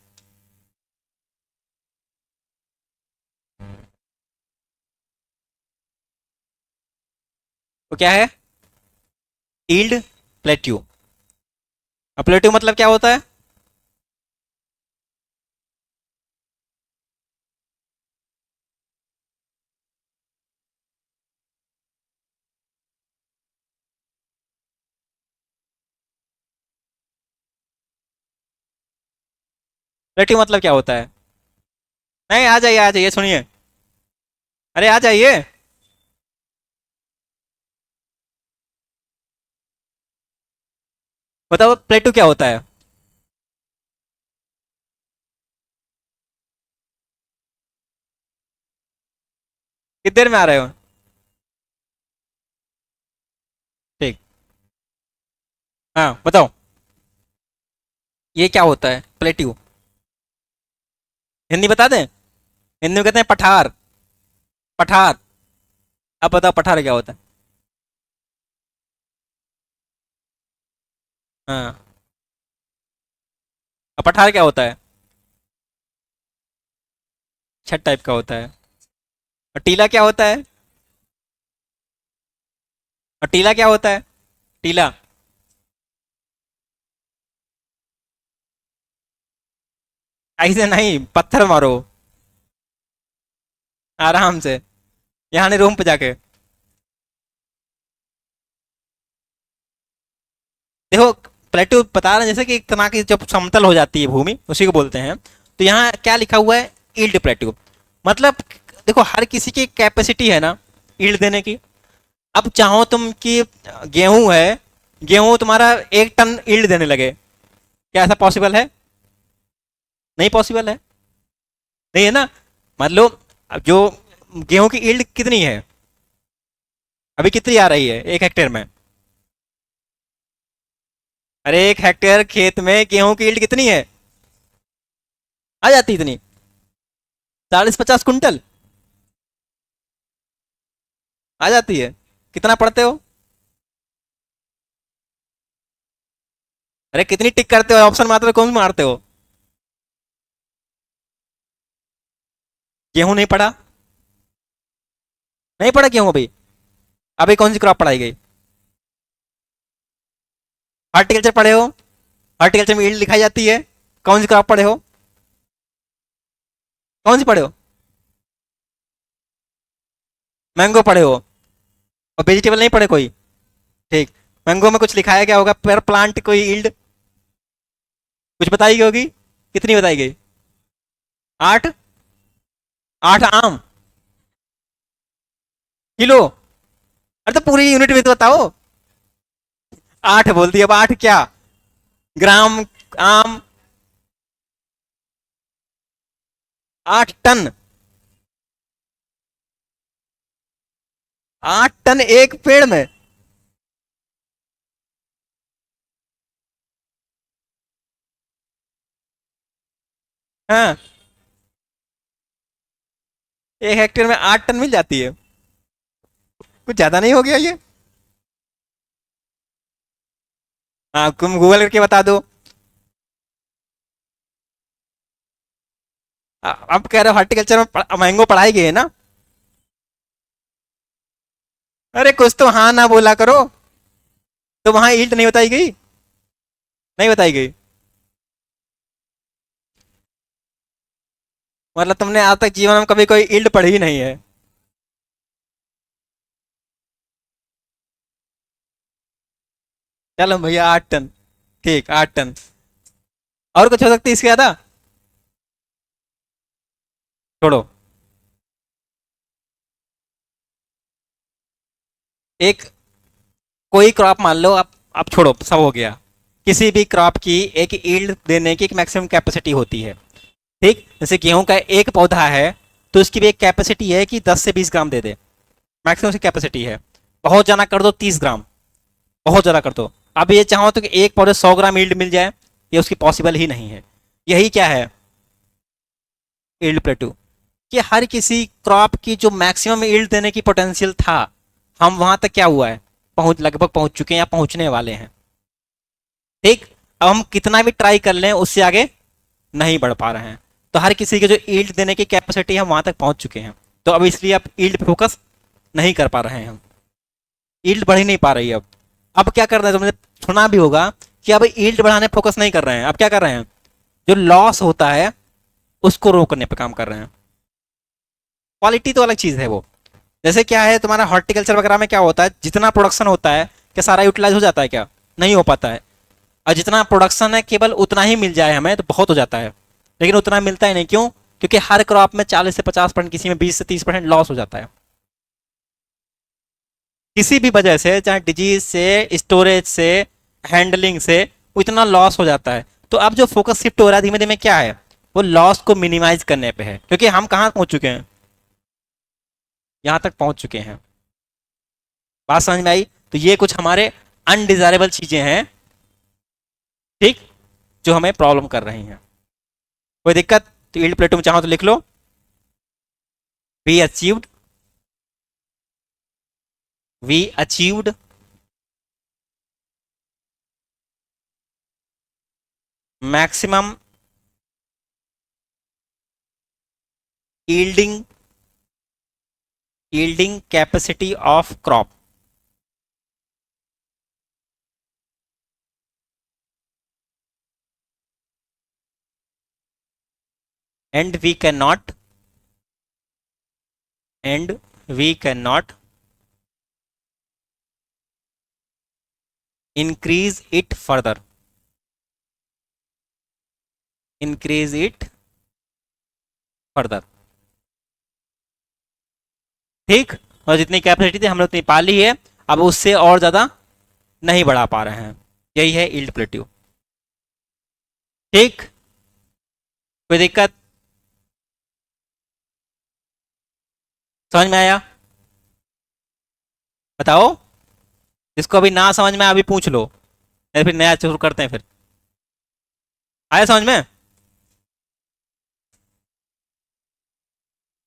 वो क्या है, ईल्ड प्लेट्यू। अब प्लेट्यू मतलब क्या होता है? प्लेट्यू मतलब क्या होता है? नहीं, आ जाइए, सुनिए। अरे आ जाइए। बताओ प्लेट्यू क्या होता है? कितनी देर में आ रहे हो? ठीक। हाँ बताओ, ये क्या होता है प्लेट्यू? हिंदी बता दें? हिंदी में कहते हैं पठार। पठार। अब बताओ पठार क्या होता है? हाँ। अब पठार क्या होता है? छत टाइप का होता है। और टीला क्या होता है? और टीला क्या होता है? टीला। ऐसे नहीं, पत्थर मारो आराम से, यहाँ नहीं, रूम पे जाके। देखो, प्लेट्यू बता रहे हैं जैसे कि एक तरह की जब समतल हो जाती है भूमि, उसी को बोलते हैं। तो यहाँ क्या लिखा हुआ है, ईल्ड प्लेट्यू। मतलब देखो, हर किसी की कैपेसिटी है ना ईल्ड देने की। अब चाहो तुम कि गेहूं है, गेहूं तुम्हारा 1 टन ईल्ड देने लगे, क्या ऐसा पॉसिबल है? नहीं पॉसिबल है। नहीं है ना। मान लो, अब जो गेहूं की ईल्ड कितनी है, अभी कितनी आ रही है 1 हेक्टेयर में? अरे 1 हेक्टेयर खेत में गेहूं की ईल्ड कितनी है, आ जाती इतनी? 40-50 कुंटल आ जाती है। कितना पढ़ते हो? अरे कितनी टिक करते हो, ऑप्शन मात्र कौन मारते हो? गेहूं नहीं पढ़ा? नहीं पढ़ा गेहूं अभी? अभी कौन सी क्रॉप पढ़ाई गई? हॉर्टिकल्चर पढ़े हो? हॉर्टिकल्चर में ईल्ड लिखाई जाती है। कौन सी क्रॉप पढ़े हो? कौन सी पढ़े हो? मैंगो पढ़े हो? और वेजिटेबल नहीं पढ़े कोई? ठीक। मैंगो में कुछ लिखाया क्या होगा, पर प्लांट कोई ईल्ड कुछ बताई गई होगी, कितनी बताई गई? 8? 8 आम? किलो? अरे तो पूरी यूनिट में तो बताओ। 8 बोल दिया, अब 8 क्या? ग्राम? आम? 8 टन? 8 टन एक पेड़ में? हाँ, 1 हेक्टेयर में 8 टन मिल जाती है? कुछ ज्यादा नहीं हो गया ये? हाँ, तुम गूगल करके बता दो। अब कह रहे हो हॉर्टिकल्चर में मैंगो पढ़ाई गई है ना? अरे कुछ तो हाँ ना बोला करो। तो वहां ईल्ट नहीं बताई गई? नहीं बताई गई? मतलब तुमने आज तक जीवन में कभी कोई ईल्ट पढ़ी ही नहीं है? चलो भैया 8 टन। ठीक, 8 टन। और कुछ हो सकती है इसके ज्यादा? छोड़ो। एक कोई क्रॉप मान लो, आप छोड़ो, सब हो गया। किसी भी क्रॉप की एक ईल्ड देने की एक मैक्सिमम कैपेसिटी होती है। ठीक, जैसे गेहूं का एक पौधा है, तो उसकी भी एक कैपेसिटी है कि 10 से 20 ग्राम दे दे। मैक्सिमम की कैपेसिटी है। बहुत ज़्यादा कर दो 30 ग्राम, बहुत ज़्यादा कर दो। अब ये चाहो तो कि एक पौधे 100 ग्राम ईल्ड मिल जाए, ये उसकी पॉसिबल ही नहीं है। यही क्या है? ईल्ड प्लेटू। कि हर किसी क्रॉप की जो मैक्सिमम ईल्ड देने की पोटेंशियल था, हम वहां तक क्या हुआ है, लगभग पहुंच चुके हैं या पहुंचने वाले हैं। ठीक। अब हम कितना भी ट्राई कर लें, उससे आगे नहीं बढ़ पा रहे हैं। तो हर किसी के जो ईल्ड देने की कैपेसिटी है, हम वहां तक पहुंच चुके हैं। तो अब इसलिए आप ईल्ड पे फोकस नहीं कर पा रहे हैं हम। ईल्ड बढ़ ही नहीं पा रही है अब क्या कर रहे हैं, तुमने सुना भी होगा कि अब ईल्ड बढ़ाने फोकस नहीं कर रहे हैं, अब क्या कर रहे हैं, जो लॉस होता है उसको रोकने पे काम कर रहे हैं। क्वालिटी तो अलग चीज है वो। जैसे क्या है, तुम्हारा हॉर्टिकल्चर वगैरह में क्या होता है, जितना प्रोडक्शन होता है क्या सारा यूटिलाइज हो जाता है क्या? नहीं हो पाता है। और जितना प्रोडक्शन है केवल उतना ही मिल जाए हमें तो बहुत हो जाता है। लेकिन उतना मिलता ही नहीं, क्यों? क्योंकि हर क्रॉप में 40 से 50%, किसी में 20 से 30% लॉस हो जाता है। किसी भी वजह से, चाहे डिजीज से, स्टोरेज से, हैंडलिंग से, इतना लॉस हो जाता है। तो अब जो फोकस शिफ्ट हो रहा है धीमे धीमे क्या है, वो लॉस को मिनिमाइज करने पे है। क्योंकि हम कहाँ पहुंच चुके हैं, यहाँ तक पहुंच चुके हैं। बात समझ में आई? तो ये कुछ हमारे अनडिजायरेबल चीजें हैं। ठीक। जो हमें प्रॉब्लम कर रही हैं। कोई दिक्कत? तो यील्ड प्लेटो में चाहो तो लिख लो, we achieved, we achieved maximum yielding yielding capacity of crop, and we cannot increase it further, increase it further। ठीक। और जितनी कैपेसिटी थी हमने उतनी पा ली है, अब उससे और ज्यादा नहीं बढ़ा पा रहे हैं। यही है यील्ड प्लेट्यू। ठीक। कोई दिक्कत? समझ में आया? बताओ। जिसको अभी ना समझ में आया, अभी पूछ लो, या फिर नया शुरू करते हैं फिर। आया समझ में?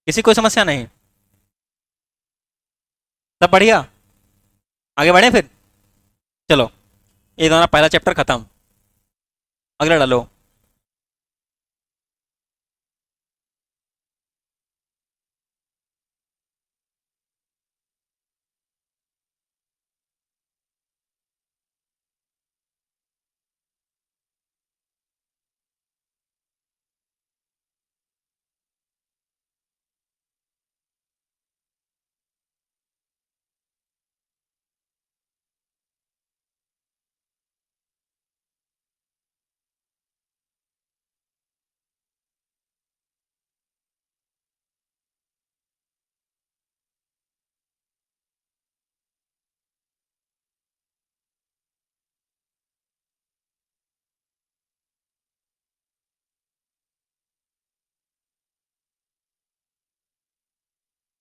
किसी कोई समस्या नहीं? सब बढ़िया? आगे बढ़े फिर? चलो, ये तुम्हारा पहला चैप्टर खत्म। अगला डालो।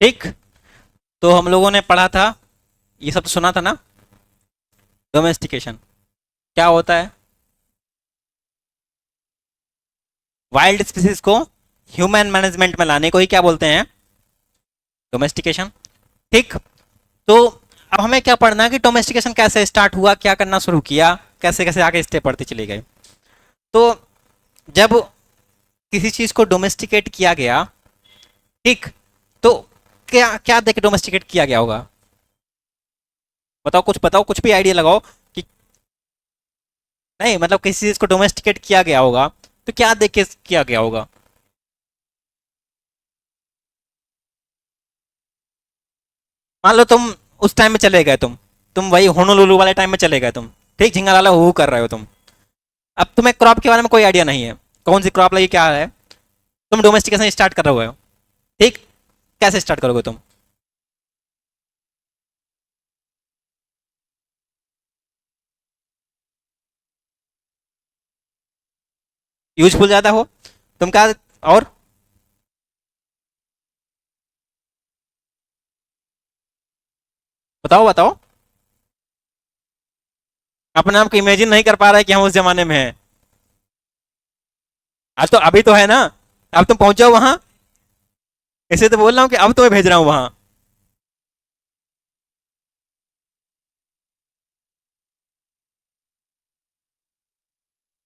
ठीक। तो हम लोगों ने पढ़ा था, ये सब सुना था ना, डोमेस्टिकेशन क्या होता है, वाइल्ड स्पीसीज को ह्यूमन मैनेजमेंट में लाने को ही क्या बोलते हैं, डोमेस्टिकेशन। ठीक। तो अब हमें क्या पढ़ना है कि डोमेस्टिकेशन कैसे स्टार्ट हुआ, क्या करना शुरू किया, कैसे कैसे आगे स्टेप बढ़ते चले गए। तो जब किसी चीज को डोमेस्टिकेट किया गया, ठीक, तो क्या क्या देख के डोमेस्टिकेट किया गया होगा, बताओ कुछ भी आइडिया लगाओ कि, नहीं मतलब किसी चीज को डोमेस्टिकेट किया गया होगा तो क्या देख के किया गया होगा। मान लो तुम उस टाइम में चले गए, तुम वही होनोलुलु वाले टाइम में चले गए तुम, ठीक, झिंगालाला हू कर रहे हो तुम। अब तुम्हें क्रॉप के बारे में कोई आइडिया नहीं है, कौन सी क्रॉप लगी क्या है, तुम डोमेस्टिकेशन स्टार्ट कर रहे हो, ठीक, कैसे स्टार्ट करोगे तुम। यूजफुल ज्यादा हो, तुम क्या, और बताओ बताओ। अपने आप को इमेजिन नहीं कर पा रहे कि हम उस जमाने में हैं। आज तो अभी तो है ना, अब तुम पहुंचो वहां, इसे तो बोल रहा हूँ कि अब तुम्हें भेज रहा हूँ वहां।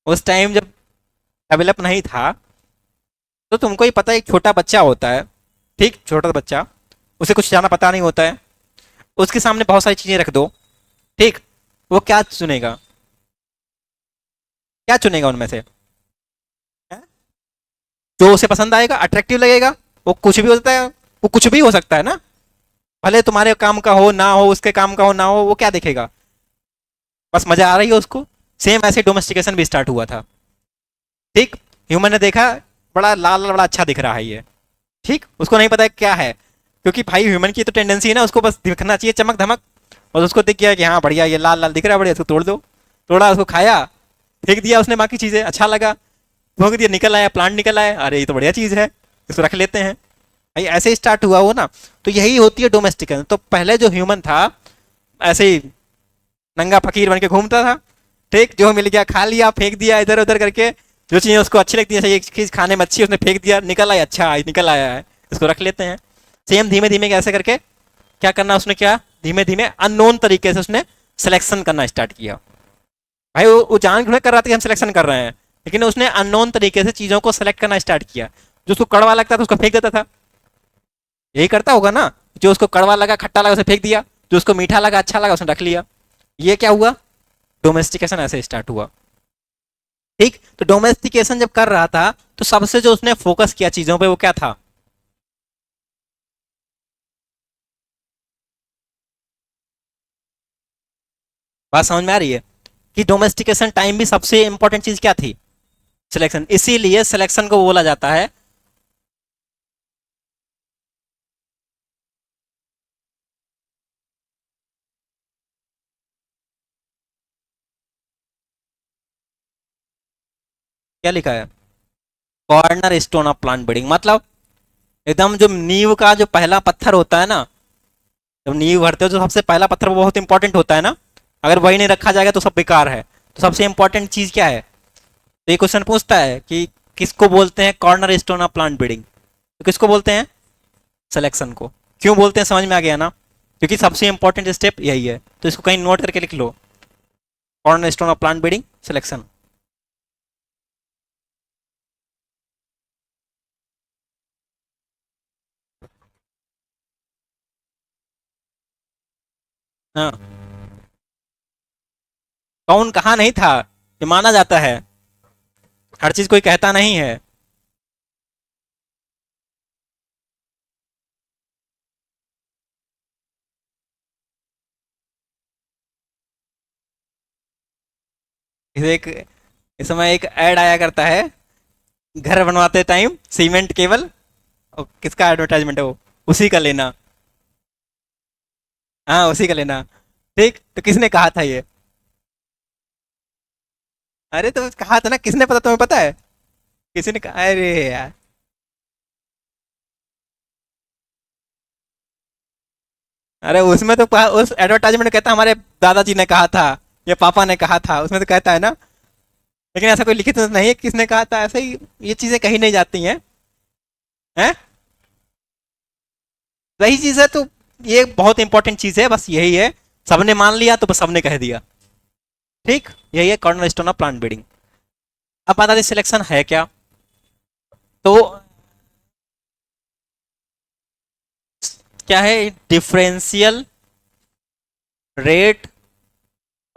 उस टाइम जब डेवलप नहीं था, तो तुमको ही पता है, एक छोटा बच्चा होता है, ठीक, छोटा बच्चा, उसे कुछ ज्यादा पता नहीं होता है, उसके सामने बहुत सारी चीजें रख दो, ठीक, वो क्या चुनेगा, क्या चुनेगा उनमें से, हैं? जो उसे पसंद आएगा, अट्रैक्टिव लगेगा, वो कुछ भी हो सकता है, वो कुछ भी हो सकता है ना, भले तुम्हारे काम का हो ना हो, उसके काम का हो ना हो, वो क्या देखेगा, बस मजा आ रही है उसको। सेम ऐसे डोमेस्टिकेशन भी स्टार्ट हुआ था, ठीक, ह्यूमन ने देखा बड़ा लाल लाल बड़ा अच्छा दिख रहा है ये, ठीक, उसको नहीं पता है क्या है, क्योंकि भाई ह्यूमन की तो टेंडेंसी है ना, उसको बस दिखना चाहिए चमक धमक, और उसको दिख गया कि हाँ बढ़िया ये लाल लाल दिख रहा है, बढ़िया, इसको तोड़ दो, तोड़ा, उसको खाया, फेंक दिया उसने, बाकी चीजें अच्छा लगा, भोंक दिया, निकल आया प्लांट, निकल आया, अरे ये तो बढ़िया चीज है, इसको रख लेते हैं, भाई ऐसे ही स्टार्ट हुआ हो ना। तो यही होती है डोमेस्टिकेशन। तो पहले जो ह्यूमन था, ऐसे ही नंगा फकीर बन के घूमता था, ठीक, जो मिल गया खा लिया, फेंक दिया इधर उधर करके, जो चीज़ें उसको अच्छी लगती है, जैसे एक चीज़ खाने में अच्छी है, उसने फेंक दिया, निकल आया, अच्छा निकल आया है, इसको रख लेते हैं। सेम धीमे धीमे कैसे करके क्या करना उसने, क्या धीमे धीमे अननोन तरीके से उसने सिलेक्शन करना स्टार्ट किया। भाई वो जान कर रहा था कि हम सिलेक्शन कर रहे हैं, लेकिन उसने अननोन तरीके से चीज़ों को सेलेक्ट करना स्टार्ट किया। जो उसको कड़वा लगता था उसको फेंक देता था, यही करता होगा ना, जो उसको कड़वा लगा खट्टा लगा उसे फेंक दिया, जो उसको मीठा लगा अच्छा लगा उसने रख लिया। ये क्या हुआ, डोमेस्टिकेशन ऐसे स्टार्ट हुआ, ठीक। तो डोमेस्टिकेशन जब कर रहा था, तो सबसे जो उसने फोकस किया चीजों पे वो क्या था, बात समझ में आ रही है, कि डोमेस्टिकेशन टाइम भी सबसे इंपॉर्टेंट चीज क्या थी, सिलेक्शन, इसीलिए सिलेक्शन को बोला जाता है। क्या लिखा है, corner stone of plant breeding, मतलब एकदम जो नींव का जो पहला पत्थर होता है ना, जब नींव भरते हो जो सबसे पहला पत्थर वो बहुत इंपॉर्टेंट होता है ना, अगर वही नहीं रखा जाएगा तो सब बेकार है। तो सबसे इंपॉर्टेंट चीज क्या है, तो ये क्वेश्चन पूछता है कि किसको बोलते हैं corner stone of plant breeding, तो किसको बोलते हैं, सिलेक्शन को। क्यों बोलते हैं समझ में आ गया ना, क्योंकि सबसे इंपॉर्टेंट स्टेप यही है, तो इसको कहीं नोट करके लिख लो, cornerstone of plant breeding selection. हाँ, कौन कहा नहीं था, ये माना जाता है, हर चीज कोई कहता नहीं है। इसे एक, इस समय एक ऐड आया करता है, घर बनवाते टाइम सीमेंट केबल, और किसका एडवर्टाइजमेंट है वो, उसी का लेना, हाँ उसी का लेना, ठीक। तो किसने कहा था ये, अरे तो कहा था ना, किसने, पता तुम्हें पता है, किसी ने कहा, अरे यार, अरे उसमें तो उस एडवर्टाइजमेंट में कहता है हमारे दादाजी ने कहा था या पापा ने कहा था, उसमें तो कहता है ना। लेकिन ऐसा कोई लिखित तो नहीं है किसने कहा था, ऐसे ही ये चीजें कहीं नहीं जाती हैं। हैं? वही चीज है तो, ये बहुत इंपॉर्टेंट चीज है, बस यही है। सबने मान लिया तो बस सबने कह दिया। ठीक, यही है corner stone of plant breeding. अब बात आती है सिलेक्शन है क्या। तो क्या है, डिफरेंशियल रेट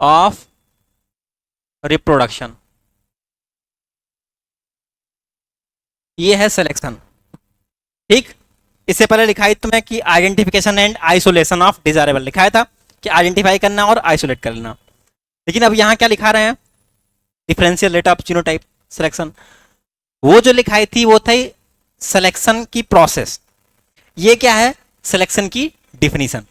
ऑफ रिप्रोडक्शन, ये है सिलेक्शन। ठीक, इससे पहले लिखा है तुम्हें कि identification and isolation of desirable, लिखा था कि आइडेंटिफाई करना और आइसोलेट करना। लेकिन अब यहां क्या लिखा रहे हैं, differential rate of genotype selection. वो जो लिखाई थी वो थी सिलेक्शन की प्रोसेस, ये क्या है सिलेक्शन की डिफिनीशन।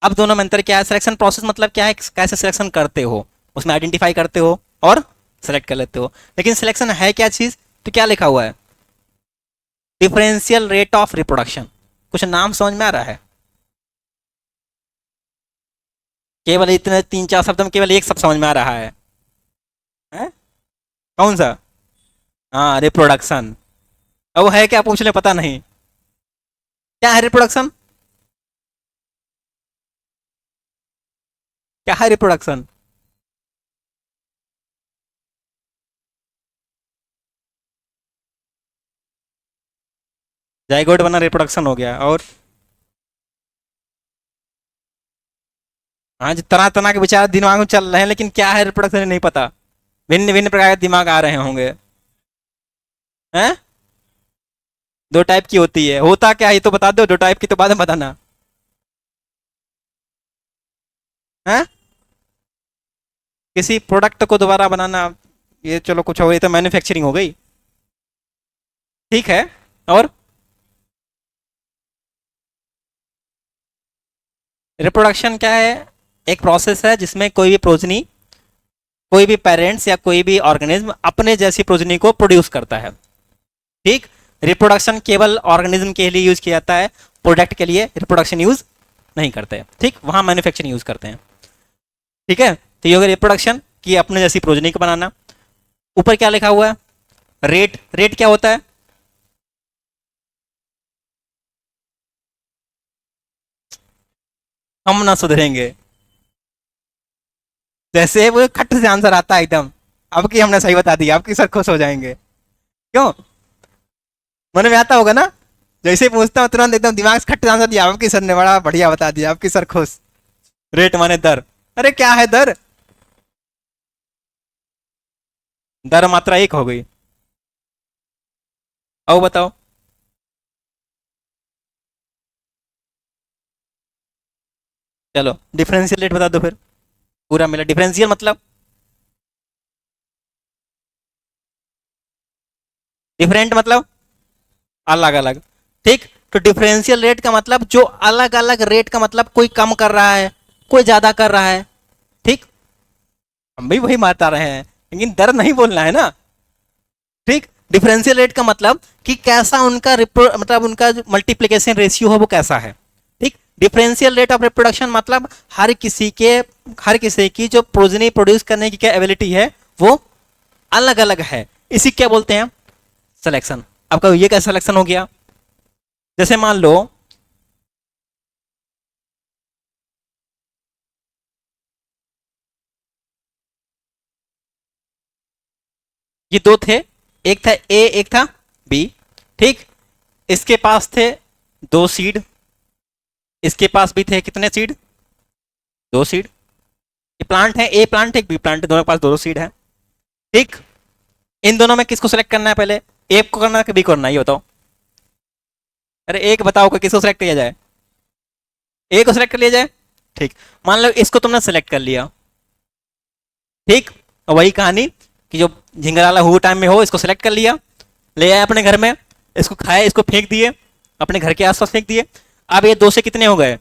अब दोनों में अंतर क्या है, सिलेक्शन प्रोसेस मतलब क्या है, कैसे सिलेक्शन करते हो, उसमें आइडेंटिफाई करते हो और सेलेक्ट कर लेते हो। लेकिन सिलेक्शन है क्या चीज, तो क्या लिखा हुआ है, डिफरेंशियल रेट ऑफ रिप्रोडक्शन। कुछ नाम समझ में आ रहा है, केवल इतने 3-4 शब्द में केवल एक शब्द समझ में आ रहा है? कौन सा? हाँ, रिप्रोडक्शन। अब वो है क्या पूछ ले, पता नहीं क्या है रिप्रोडक्शन, क्या है रिप्रोडक्शन। जाइगोट बना रिप्रोडक्शन हो गया, और हाँ, जो तरह तरह के विचार दिमाग में चल रहे हैं, लेकिन क्या है रिप्रोडक्शन नहीं पता। भिन्न भिन्न प्रकार के दिमाग आ रहे होंगे। हैं? दो टाइप की होती है, होता क्या है ये तो बता दो, दो टाइप की तो बाद में बताना है। किसी प्रोडक्ट को दोबारा बनाना, ये चलो कुछ हो, ये तो मैन्युफैक्चरिंग हो गई। ठीक है, और रिप्रोडक्शन क्या है, एक प्रोसेस है जिसमें कोई भी प्रोजनी, कोई भी पेरेंट्स या कोई भी ऑर्गेनिज्म अपने जैसी प्रोजनी को प्रोड्यूस करता है। ठीक, रिप्रोडक्शन केवल ऑर्गेनिज्म के लिए यूज किया जाता है, प्रोडक्ट के लिए रिप्रोडक्शन यूज नहीं करते। ठीक, वहां मैन्युफैक्चरिंग यूज करते हैं। ठीक है, तो ये हो गया रिप्रोडक्शन की अपने जैसी प्रोजनी को बनाना। ऊपर क्या लिखा हुआ है, रेट। रेट क्या होता है, हम ना सुधरेंगे, जैसे वो खट से आंसर आता है एकदम। अब की हमने सही बता दिया, आपकी सर खुश हो जाएंगे। क्यों, मन में आता होगा ना, जैसे पूछता हूँ तुरंत एकदम दिमाग से खट से आंसर दिया, आपकी सर ने बड़ा बढ़िया बता दिया, आपकी सर खुश। रेट माने दर, अरे क्या है दर, दर मात्रा एक हो गई। अब बताओ, चलो डिफरेंशियल रेट बता दो फिर, पूरा मिला। डिफरेंशियल मतलब डिफरेंट मतलब अलग अलग। ठीक, तो डिफरेंशियल रेट का मतलब जो अलग अलग रेट का मतलब कोई कम कर रहा है, कोई ज्यादा कर रहा है। ठीक, हम भी वही मारता रहे हैं, लेकिन दर नहीं बोलना है ना। ठीक, डिफरेंशियल रेट का मतलब कि कैसा उनका मतलब उनका मल्टीप्लीकेशन रेशियो है वो कैसा है। ठीक, डिफरेंशियल रेट ऑफ रिप्रोडक्शन मतलब हर किसी की जो प्रोजनी प्रोड्यूस करने की क्या एबिलिटी है वो अलग अलग है, इसी क्या बोलते हैं, सिलेक्शन। आपका ये क्या सिलेक्शन हो गया, जैसे मान लो ये दो थे, एक था ए एक था बी। ठीक, इसके पास थे दो सीड, इसके पास भी थे कितने सीड, दो सीड। ये प्लांट है, ए प्लांट है एक बी प्लांट है, दोनों के पास दो सीड है। ठीक, इन दोनों में किसको सेलेक्ट करना है पहले, ए को करना है कि बी को करना है, ये बताओ। अरे एक बताओ कि किसको सेलेक्ट किया जाए, ए को सेलेक्ट कर लिया जाए। ठीक, मान लो इसको तुमने सेलेक्ट कर लिया। ठीक, और वही कहानी कि जो झिंगराला हु टाइम में हो, इसको सेलेक्ट कर लिया, ले आए अपने घर में, इसको खाए, इसको फेंक दिए, अपने घर के आसपास फेंक दिए। अब ये दो से कितने हो गए,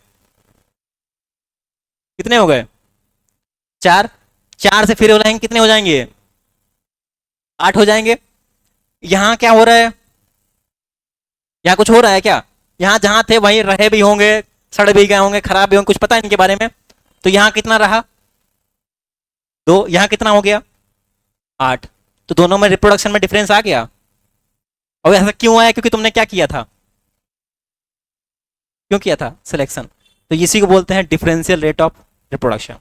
कितने हो गए, चार। चार से फिर हो जाएंगे, कितने हो जाएंगे, 8 हो जाएंगे। यहां क्या हो रहा है, यहाँ कुछ हो रहा है क्या, यहाँ जहां थे वहीं रहे भी होंगे, सड़ भी गए होंगे, खराब भी होंगे, कुछ पता है इनके बारे में। तो यहाँ कितना रहा 2, यहाँ कितना हो गया 8। तो दोनों में रिप्रोडक्शन में डिफरेंस आ गया। और ऐसा क्यों आया? क्योंकि तुमने क्या किया था, क्यों किया था सिलेक्शन। तो इसी को बोलते हैं डिफरेंशियल रेट ऑफ रिप्रोडक्शन।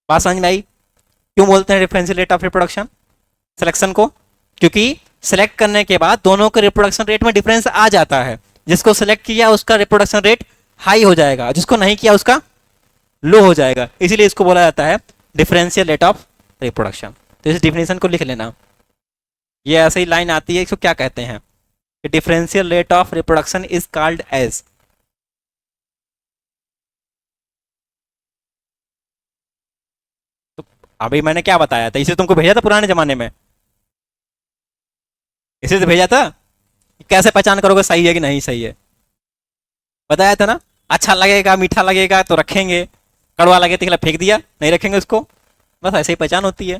बात समझ में आई? क्यों बोलते हैं differential rate of reproduction selection को? क्योंकि सिलेक्ट करने के बाद दोनों के रिप्रोडक्शन रेट में डिफरेंस आ जाता है। जिसको सिलेक्ट किया उसका रिप्रोडक्शन रेट हाई हो जाएगा, जिसको नहीं किया उसका लो हो जाएगा। इसीलिए इसको बोला जाता है डिफरेंशियल रेट ऑफ रिप्रोडक्शन। तो इस डिफिनेशन को लिख लेना। ये ऐसे ही लाइन आती है, इसको क्या कहते हैं? Differential rate of reproduction is called as. तो अभी मैंने क्या बताया था, इसे तुमको भेजा था पुराने जमाने में, इसे तो भेजा था। कैसे पहचान करोगे सही है कि नहीं सही है? बताया था ना। अच्छा लगेगा, मीठा लगेगा तो रखेंगे, कड़वा लगे तो फेंक दिया, नहीं रखेंगे उसको। बस ऐसे ही पहचान होती है।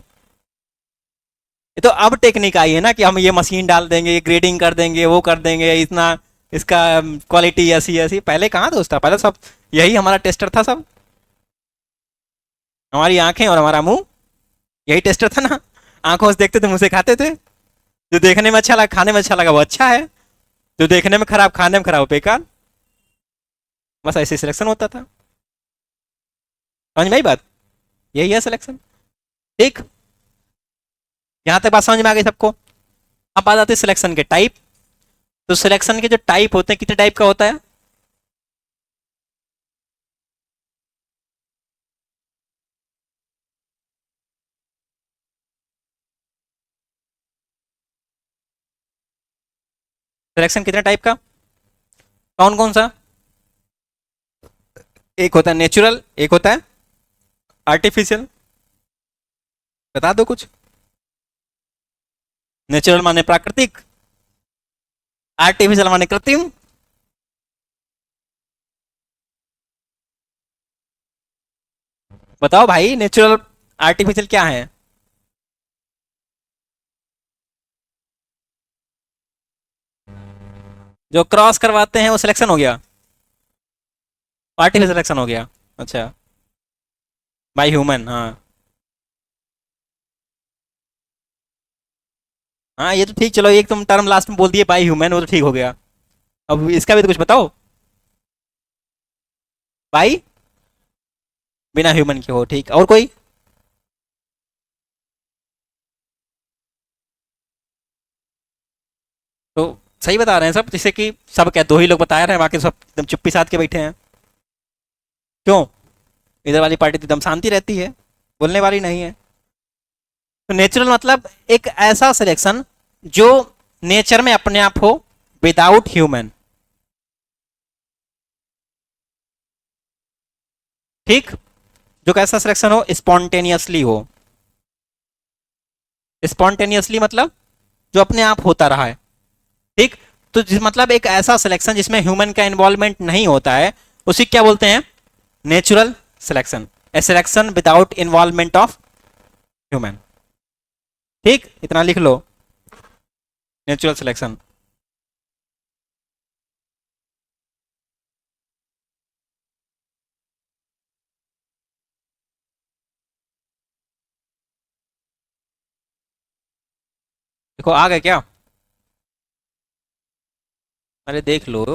ये तो अब टेक्निक आई है ना कि हम ये मशीन डाल देंगे, ग्रेडिंग कर देंगे, वो कर देंगे, इतना इसका क्वालिटी ऐसी ऐसी। पहले कहाँ दोस्त था, पहले सब यही हमारा टेस्टर था। सब हमारी आंखें और हमारा मुंह यही टेस्टर था ना। आंखों से देखते थे, मुंह से खाते थे। जो देखने में अच्छा लगा, खाने में अच्छा लगा, वो अच्छा है। जो देखने में खराब, खाने में खराब, वो बेकार। बस ऐसे सिलेक्शन होता था। समझ में आई बात? यही है सिलेक्शन। ठीक, यहां तक बात समझ में आ गई सबको? अब बात आती है सिलेक्शन के टाइप। तो सिलेक्शन के जो टाइप होते हैं, कितने टाइप का होता है? सिलेक्शन कितने टाइप का, कौन कौन सा? एक होता है नेचुरल, एक होता है आर्टिफिशियल। बता दो कुछ। नेचुरल माने प्राकृतिक, आर्टिफिशियल माने कृत्रिम। बताओ भाई, नेचुरल आर्टिफिशियल क्या है? जो क्रॉस करवाते हैं वो सिलेक्शन हो गया, आर्टिफिशियल सिलेक्शन हो गया। अच्छा, बाय ह्यूमन, हाँ। हाँ ये तो ठीक, चलो एक तुम टर्म लास्ट में बोल दिए बाय ह्यूमन, वो तो ठीक हो गया। अब इसका भी तो कुछ बताओ। बाय बिना ह्यूमन के हो, ठीक। और कोई? तो सही बता रहे हैं सब, जैसे कि सब क्या दो ही लोग बता रहे हैं, बाकी सब एकदम चुप्पी साध के बैठे हैं। क्यों? इधर वाली पार्टी तो एकदम शांति रहती है, बोलने वाली नहीं है। तो नेचुरल मतलब एक ऐसा सिलेक्शन जो नेचर में अपने आप हो, विदाउट ह्यूमन। ठीक, जो कैसा सिलेक्शन हो, स्पॉन्टेनियसली हो। स्पॉन्टेनियसली मतलब जो अपने आप होता रहा है। ठीक, तो मतलब एक ऐसा सिलेक्शन जिसमें ह्यूमन का इन्वॉल्वमेंट नहीं होता है, उसी क्या बोलते हैं? Natural selection. A selection without involvement of human. ठीक, इतना लिख लो, नेचुरल सिलेक्शन। देखो आ गए क्या? अरे देख लो,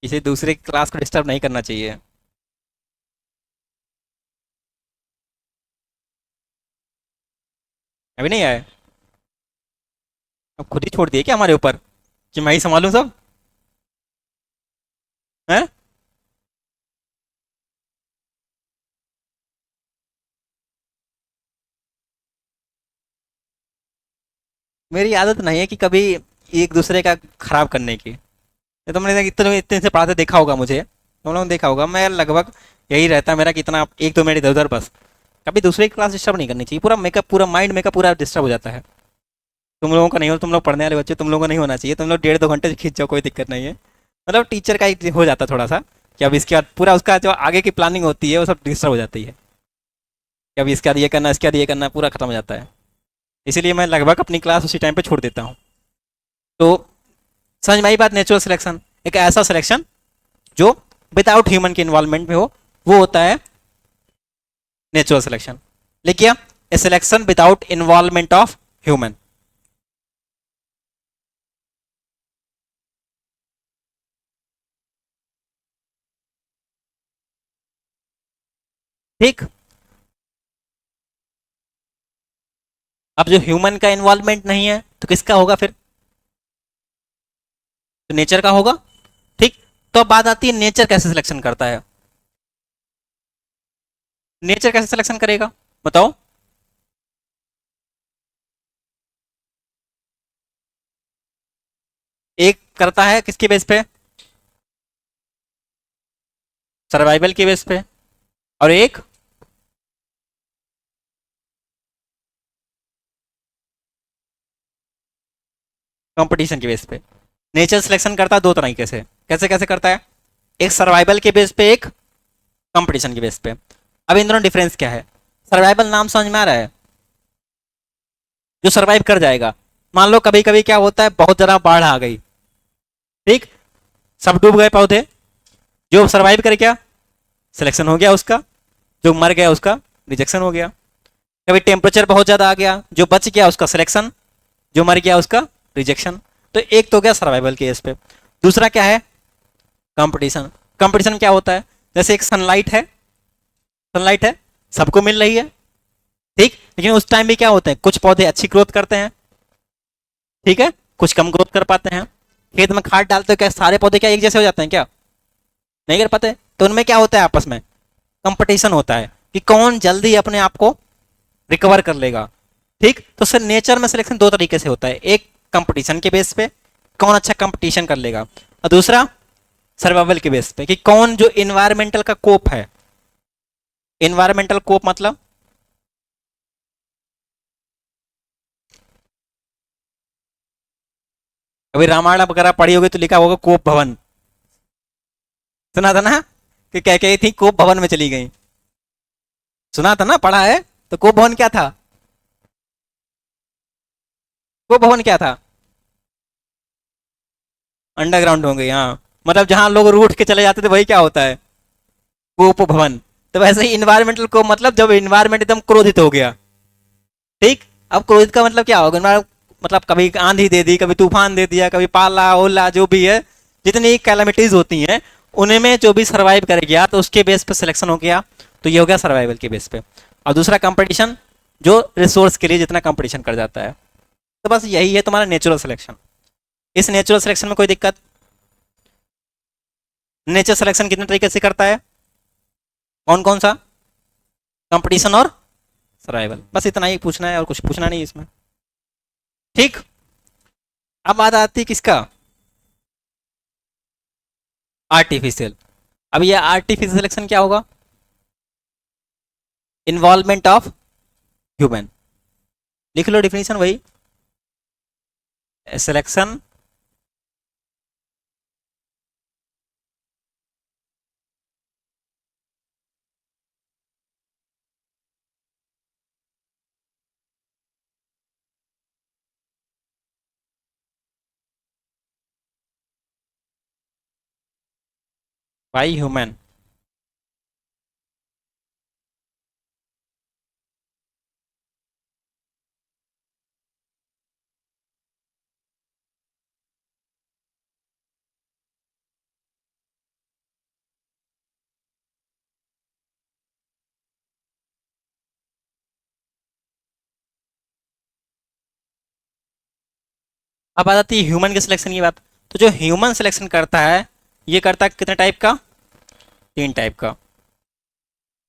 किसी दूसरे क्लास को डिस्टर्ब नहीं करना चाहिए। अभी नहीं आए? अब खुद ही छोड़ दिए क्या हमारे ऊपर कि मैं ही संभालूं सब? हैं? मेरी आदत नहीं है कि कभी एक दूसरे का खराब करने की। ये तुमने इतने इतने से पढ़ाते देखा होगा मुझे, तुम लोगों ने देखा होगा, मैं लगभग यही रहता है मेरा, कितना एक दो मिनट इधर उधर बस। कभी दूसरे की क्लास डिस्टर्ब नहीं करनी चाहिए, पूरा मेकअप, पूरा माइंड मेकअप पूरा डिस्टर्ब हो जाता है। तुम लोगों का नहीं हो, तुम लोग पढ़ने वाले बच्चे, तुम लोगों को नहीं होना चाहिए। तुम लोग 1.5-2 घंटे से खींच जाओ, कोई दिक्कत नहीं है। मतलब टीचर का ही हो जाता थोड़ा सा कि अब इसके बाद पूरा उसका जो आगे की प्लानिंग होती है वो सब डिस्टर्ब हो जाती है कि अब इसके बाद ये करना, इसके बाद ये करना, पूरा खत्म हो जाता है। इसीलिए मैं लगभग अपनी क्लास उसी टाइम पे छोड़ देता हूँ। तो समझ में आई बात? नेचुरल सिलेक्शन एक ऐसा सिलेक्शन जो विदाउट ह्यूमन के इन्वॉल्वमेंट में हो, वो होता है नेचुरल सिलेक्शन। लिखिए, ए selection without involvement of human. ठीक, अब जो ह्यूमन का इन्वॉल्वमेंट नहीं है तो किसका होगा फिर? तो नेचर का होगा। ठीक, तो अब बात आती है नेचर कैसे सिलेक्शन करता है। नेचर कैसे सिलेक्शन करेगा बताओ? एक करता है किसके बेस पे? सर्वाइवल के बेस पे। और एक कंपटीशन के बेस पे। नेचर सिलेक्शन करता है दो तरीके से। कैसे कैसे करता है? एक सर्वाइवल के बेस पे, एक कंपटीशन के बेस पे। अब इन दोनों डिफरेंस क्या है? सर्वाइवल नाम समझ में आ रहा है? जो सर्वाइव कर जाएगा। मान लो कभी कभी क्या होता है, बहुत ज्यादा बाढ़ आ गई, ठीक, सब डूब गए पौधे, जो सर्वाइव कर गया सिलेक्शन हो गया उसका, जो मर गया उसका रिजेक्शन हो गया। कभी टेम्परेचर बहुत ज्यादा आ गया, जो बच गया उसका सिलेक्शन, जो मर गया उसका रिजेक्शन। तो एक तो गया सर्वाइवल के केस पे। दूसरा क्या है? कंपटीशन। कंपटीशन क्या होता है? जैसे एक सनलाइट है, सनलाइट है, सबको मिल रही है, ठीक, लेकिन उस टाइम भी क्या होते हैं, कुछ पौधे अच्छी ग्रोथ करते हैं, ठीक है, कुछ कम ग्रोथ कर पाते हैं। खेत में खाद डालते हो, क्या सारे पौधे क्या एक जैसे हो जाते हैं क्या? नहीं कर पाते। तो उनमें क्या होता है, आपस में कंपटीशन होता है कि कौन जल्दी अपने आप को रिकवर कर लेगा। ठीक, तो सर नेचर में सिलेक्शन दो तरीके से होता है, एक कंपटीशन के बेस पे कौन अच्छा कंपटीशन कर लेगा, और दूसरा सर्वाइवल के बेस पे कि कौन जो इन्वायरमेंटल का कोप है। इन्वायरमेंटल कोप मतलब कभी रामायण वगैरह पढ़ी होगी तो लिखा होगा कोप भवन, सुना था ना, कि कह कही थी कोप भवन में चली गई, सुना था ना, पढ़ा है। तो कोप भवन क्या था? कोप भवन क्या था? अंडरग्राउंड हो गई, हाँ, मतलब जहां लोग रूठ के चले जाते थे वही क्या होता है, कोप भवन। तो वैसे ही इन्वायरमेंटल को मतलब जब इन्वायरमेंट एकदम क्रोधित हो गया, ठीक, अब क्रोधित का मतलब क्या होगा, मतलब कभी आंधी दे दी, कभी तूफान दे दिया, कभी पाला ओला जो भी है, जितनी कैलामिटीज होती हैं उन्हें में जो भी सर्वाइव कर गया तो उसके बेस पे सिलेक्शन हो गया। तो ये हो गया सर्वाइवल के बेस पे। और दूसरा कंपटीशन, जो रिसोर्स के लिए जितना कंपटीशन कर जाता है। तो बस यही है तुम्हारा नेचुरल सिलेक्शन। इस नेचुरल सिलेक्शन में कोई दिक्कत? नेचर सिलेक्शन कितने तरीके से करता है? कौन कौन सा? कंपटीशन और सर्वाइवल, बस इतना ही पूछना है और कुछ पूछना नहीं इसमें। ठीक, अब बात आती है किसका? आर्टिफिशियल। अब ये आर्टिफिशियल सिलेक्शन क्या होगा? Involvement of human. लिख लो डिफिनीशन वही, सिलेक्शन बाई ह्यूमन। अब आ जाती है ह्यूमन के सिलेक्शन की बात। तो जो ह्यूमन सिलेक्शन करता है, ये करता है कितने टाइप का? तीन टाइप का।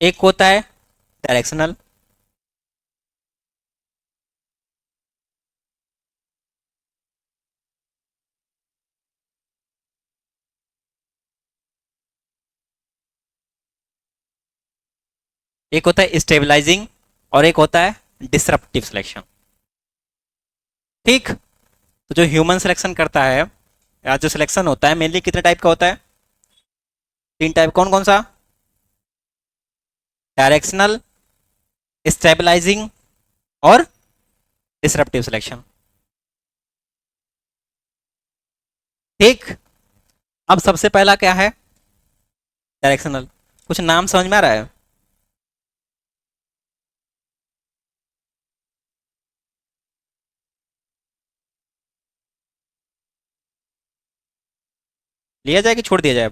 एक होता है डायरेक्शनल, एक होता है स्टेबलाइजिंग, और एक होता है डिसरप्टिव सिलेक्शन। ठीक, तो जो ह्यूमन सिलेक्शन करता है या जो सिलेक्शन होता है मेनली कितने टाइप का होता है? तीन टाइप। कौन कौन सा? डायरेक्शनल, स्टेबलाइजिंग और डिसरप्टिव सिलेक्शन। ठीक। अब सबसे पहला क्या है, डायरेक्शनल। कुछ नाम समझ में आ रहा है? लिया जाए कि छोड़ दिया जाए?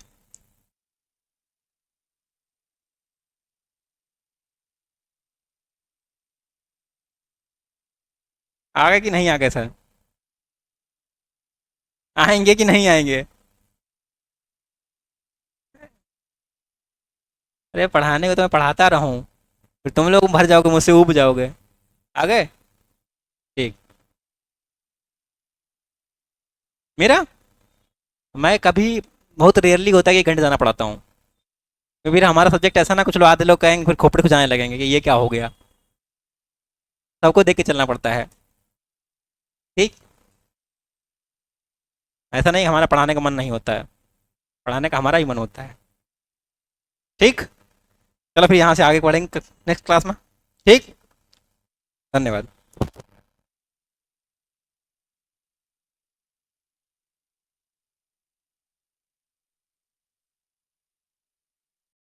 आ गए कि नहीं आ गए सर? आएंगे कि नहीं आएंगे? अरे पढ़ाने को तो मैं पढ़ाता रहूं, फिर तुम लोग भर जाओगे, मुझसे ऊब जाओगे। आ गए? ठीक। मेरा, मैं कभी, बहुत रेयरली होता है कि 1 घंटे जाना पढ़ाता हूँ। क्योंकि फिर हमारा सब्जेक्ट ऐसा ना, कुछ लोग आधे लोग कहेंगे, फिर खोपड़े खुजाने लगेंगे कि ये क्या हो गया। सबको देख के चलना पड़ता है। ठीक। ऐसा नहीं हमारा पढ़ाने का मन नहीं होता है, पढ़ाने का हमारा ही मन होता है। ठीक। चलो फिर यहाँ से आगे पढ़ेंगे नेक्स्ट क्लास में। ठीक। धन्यवाद।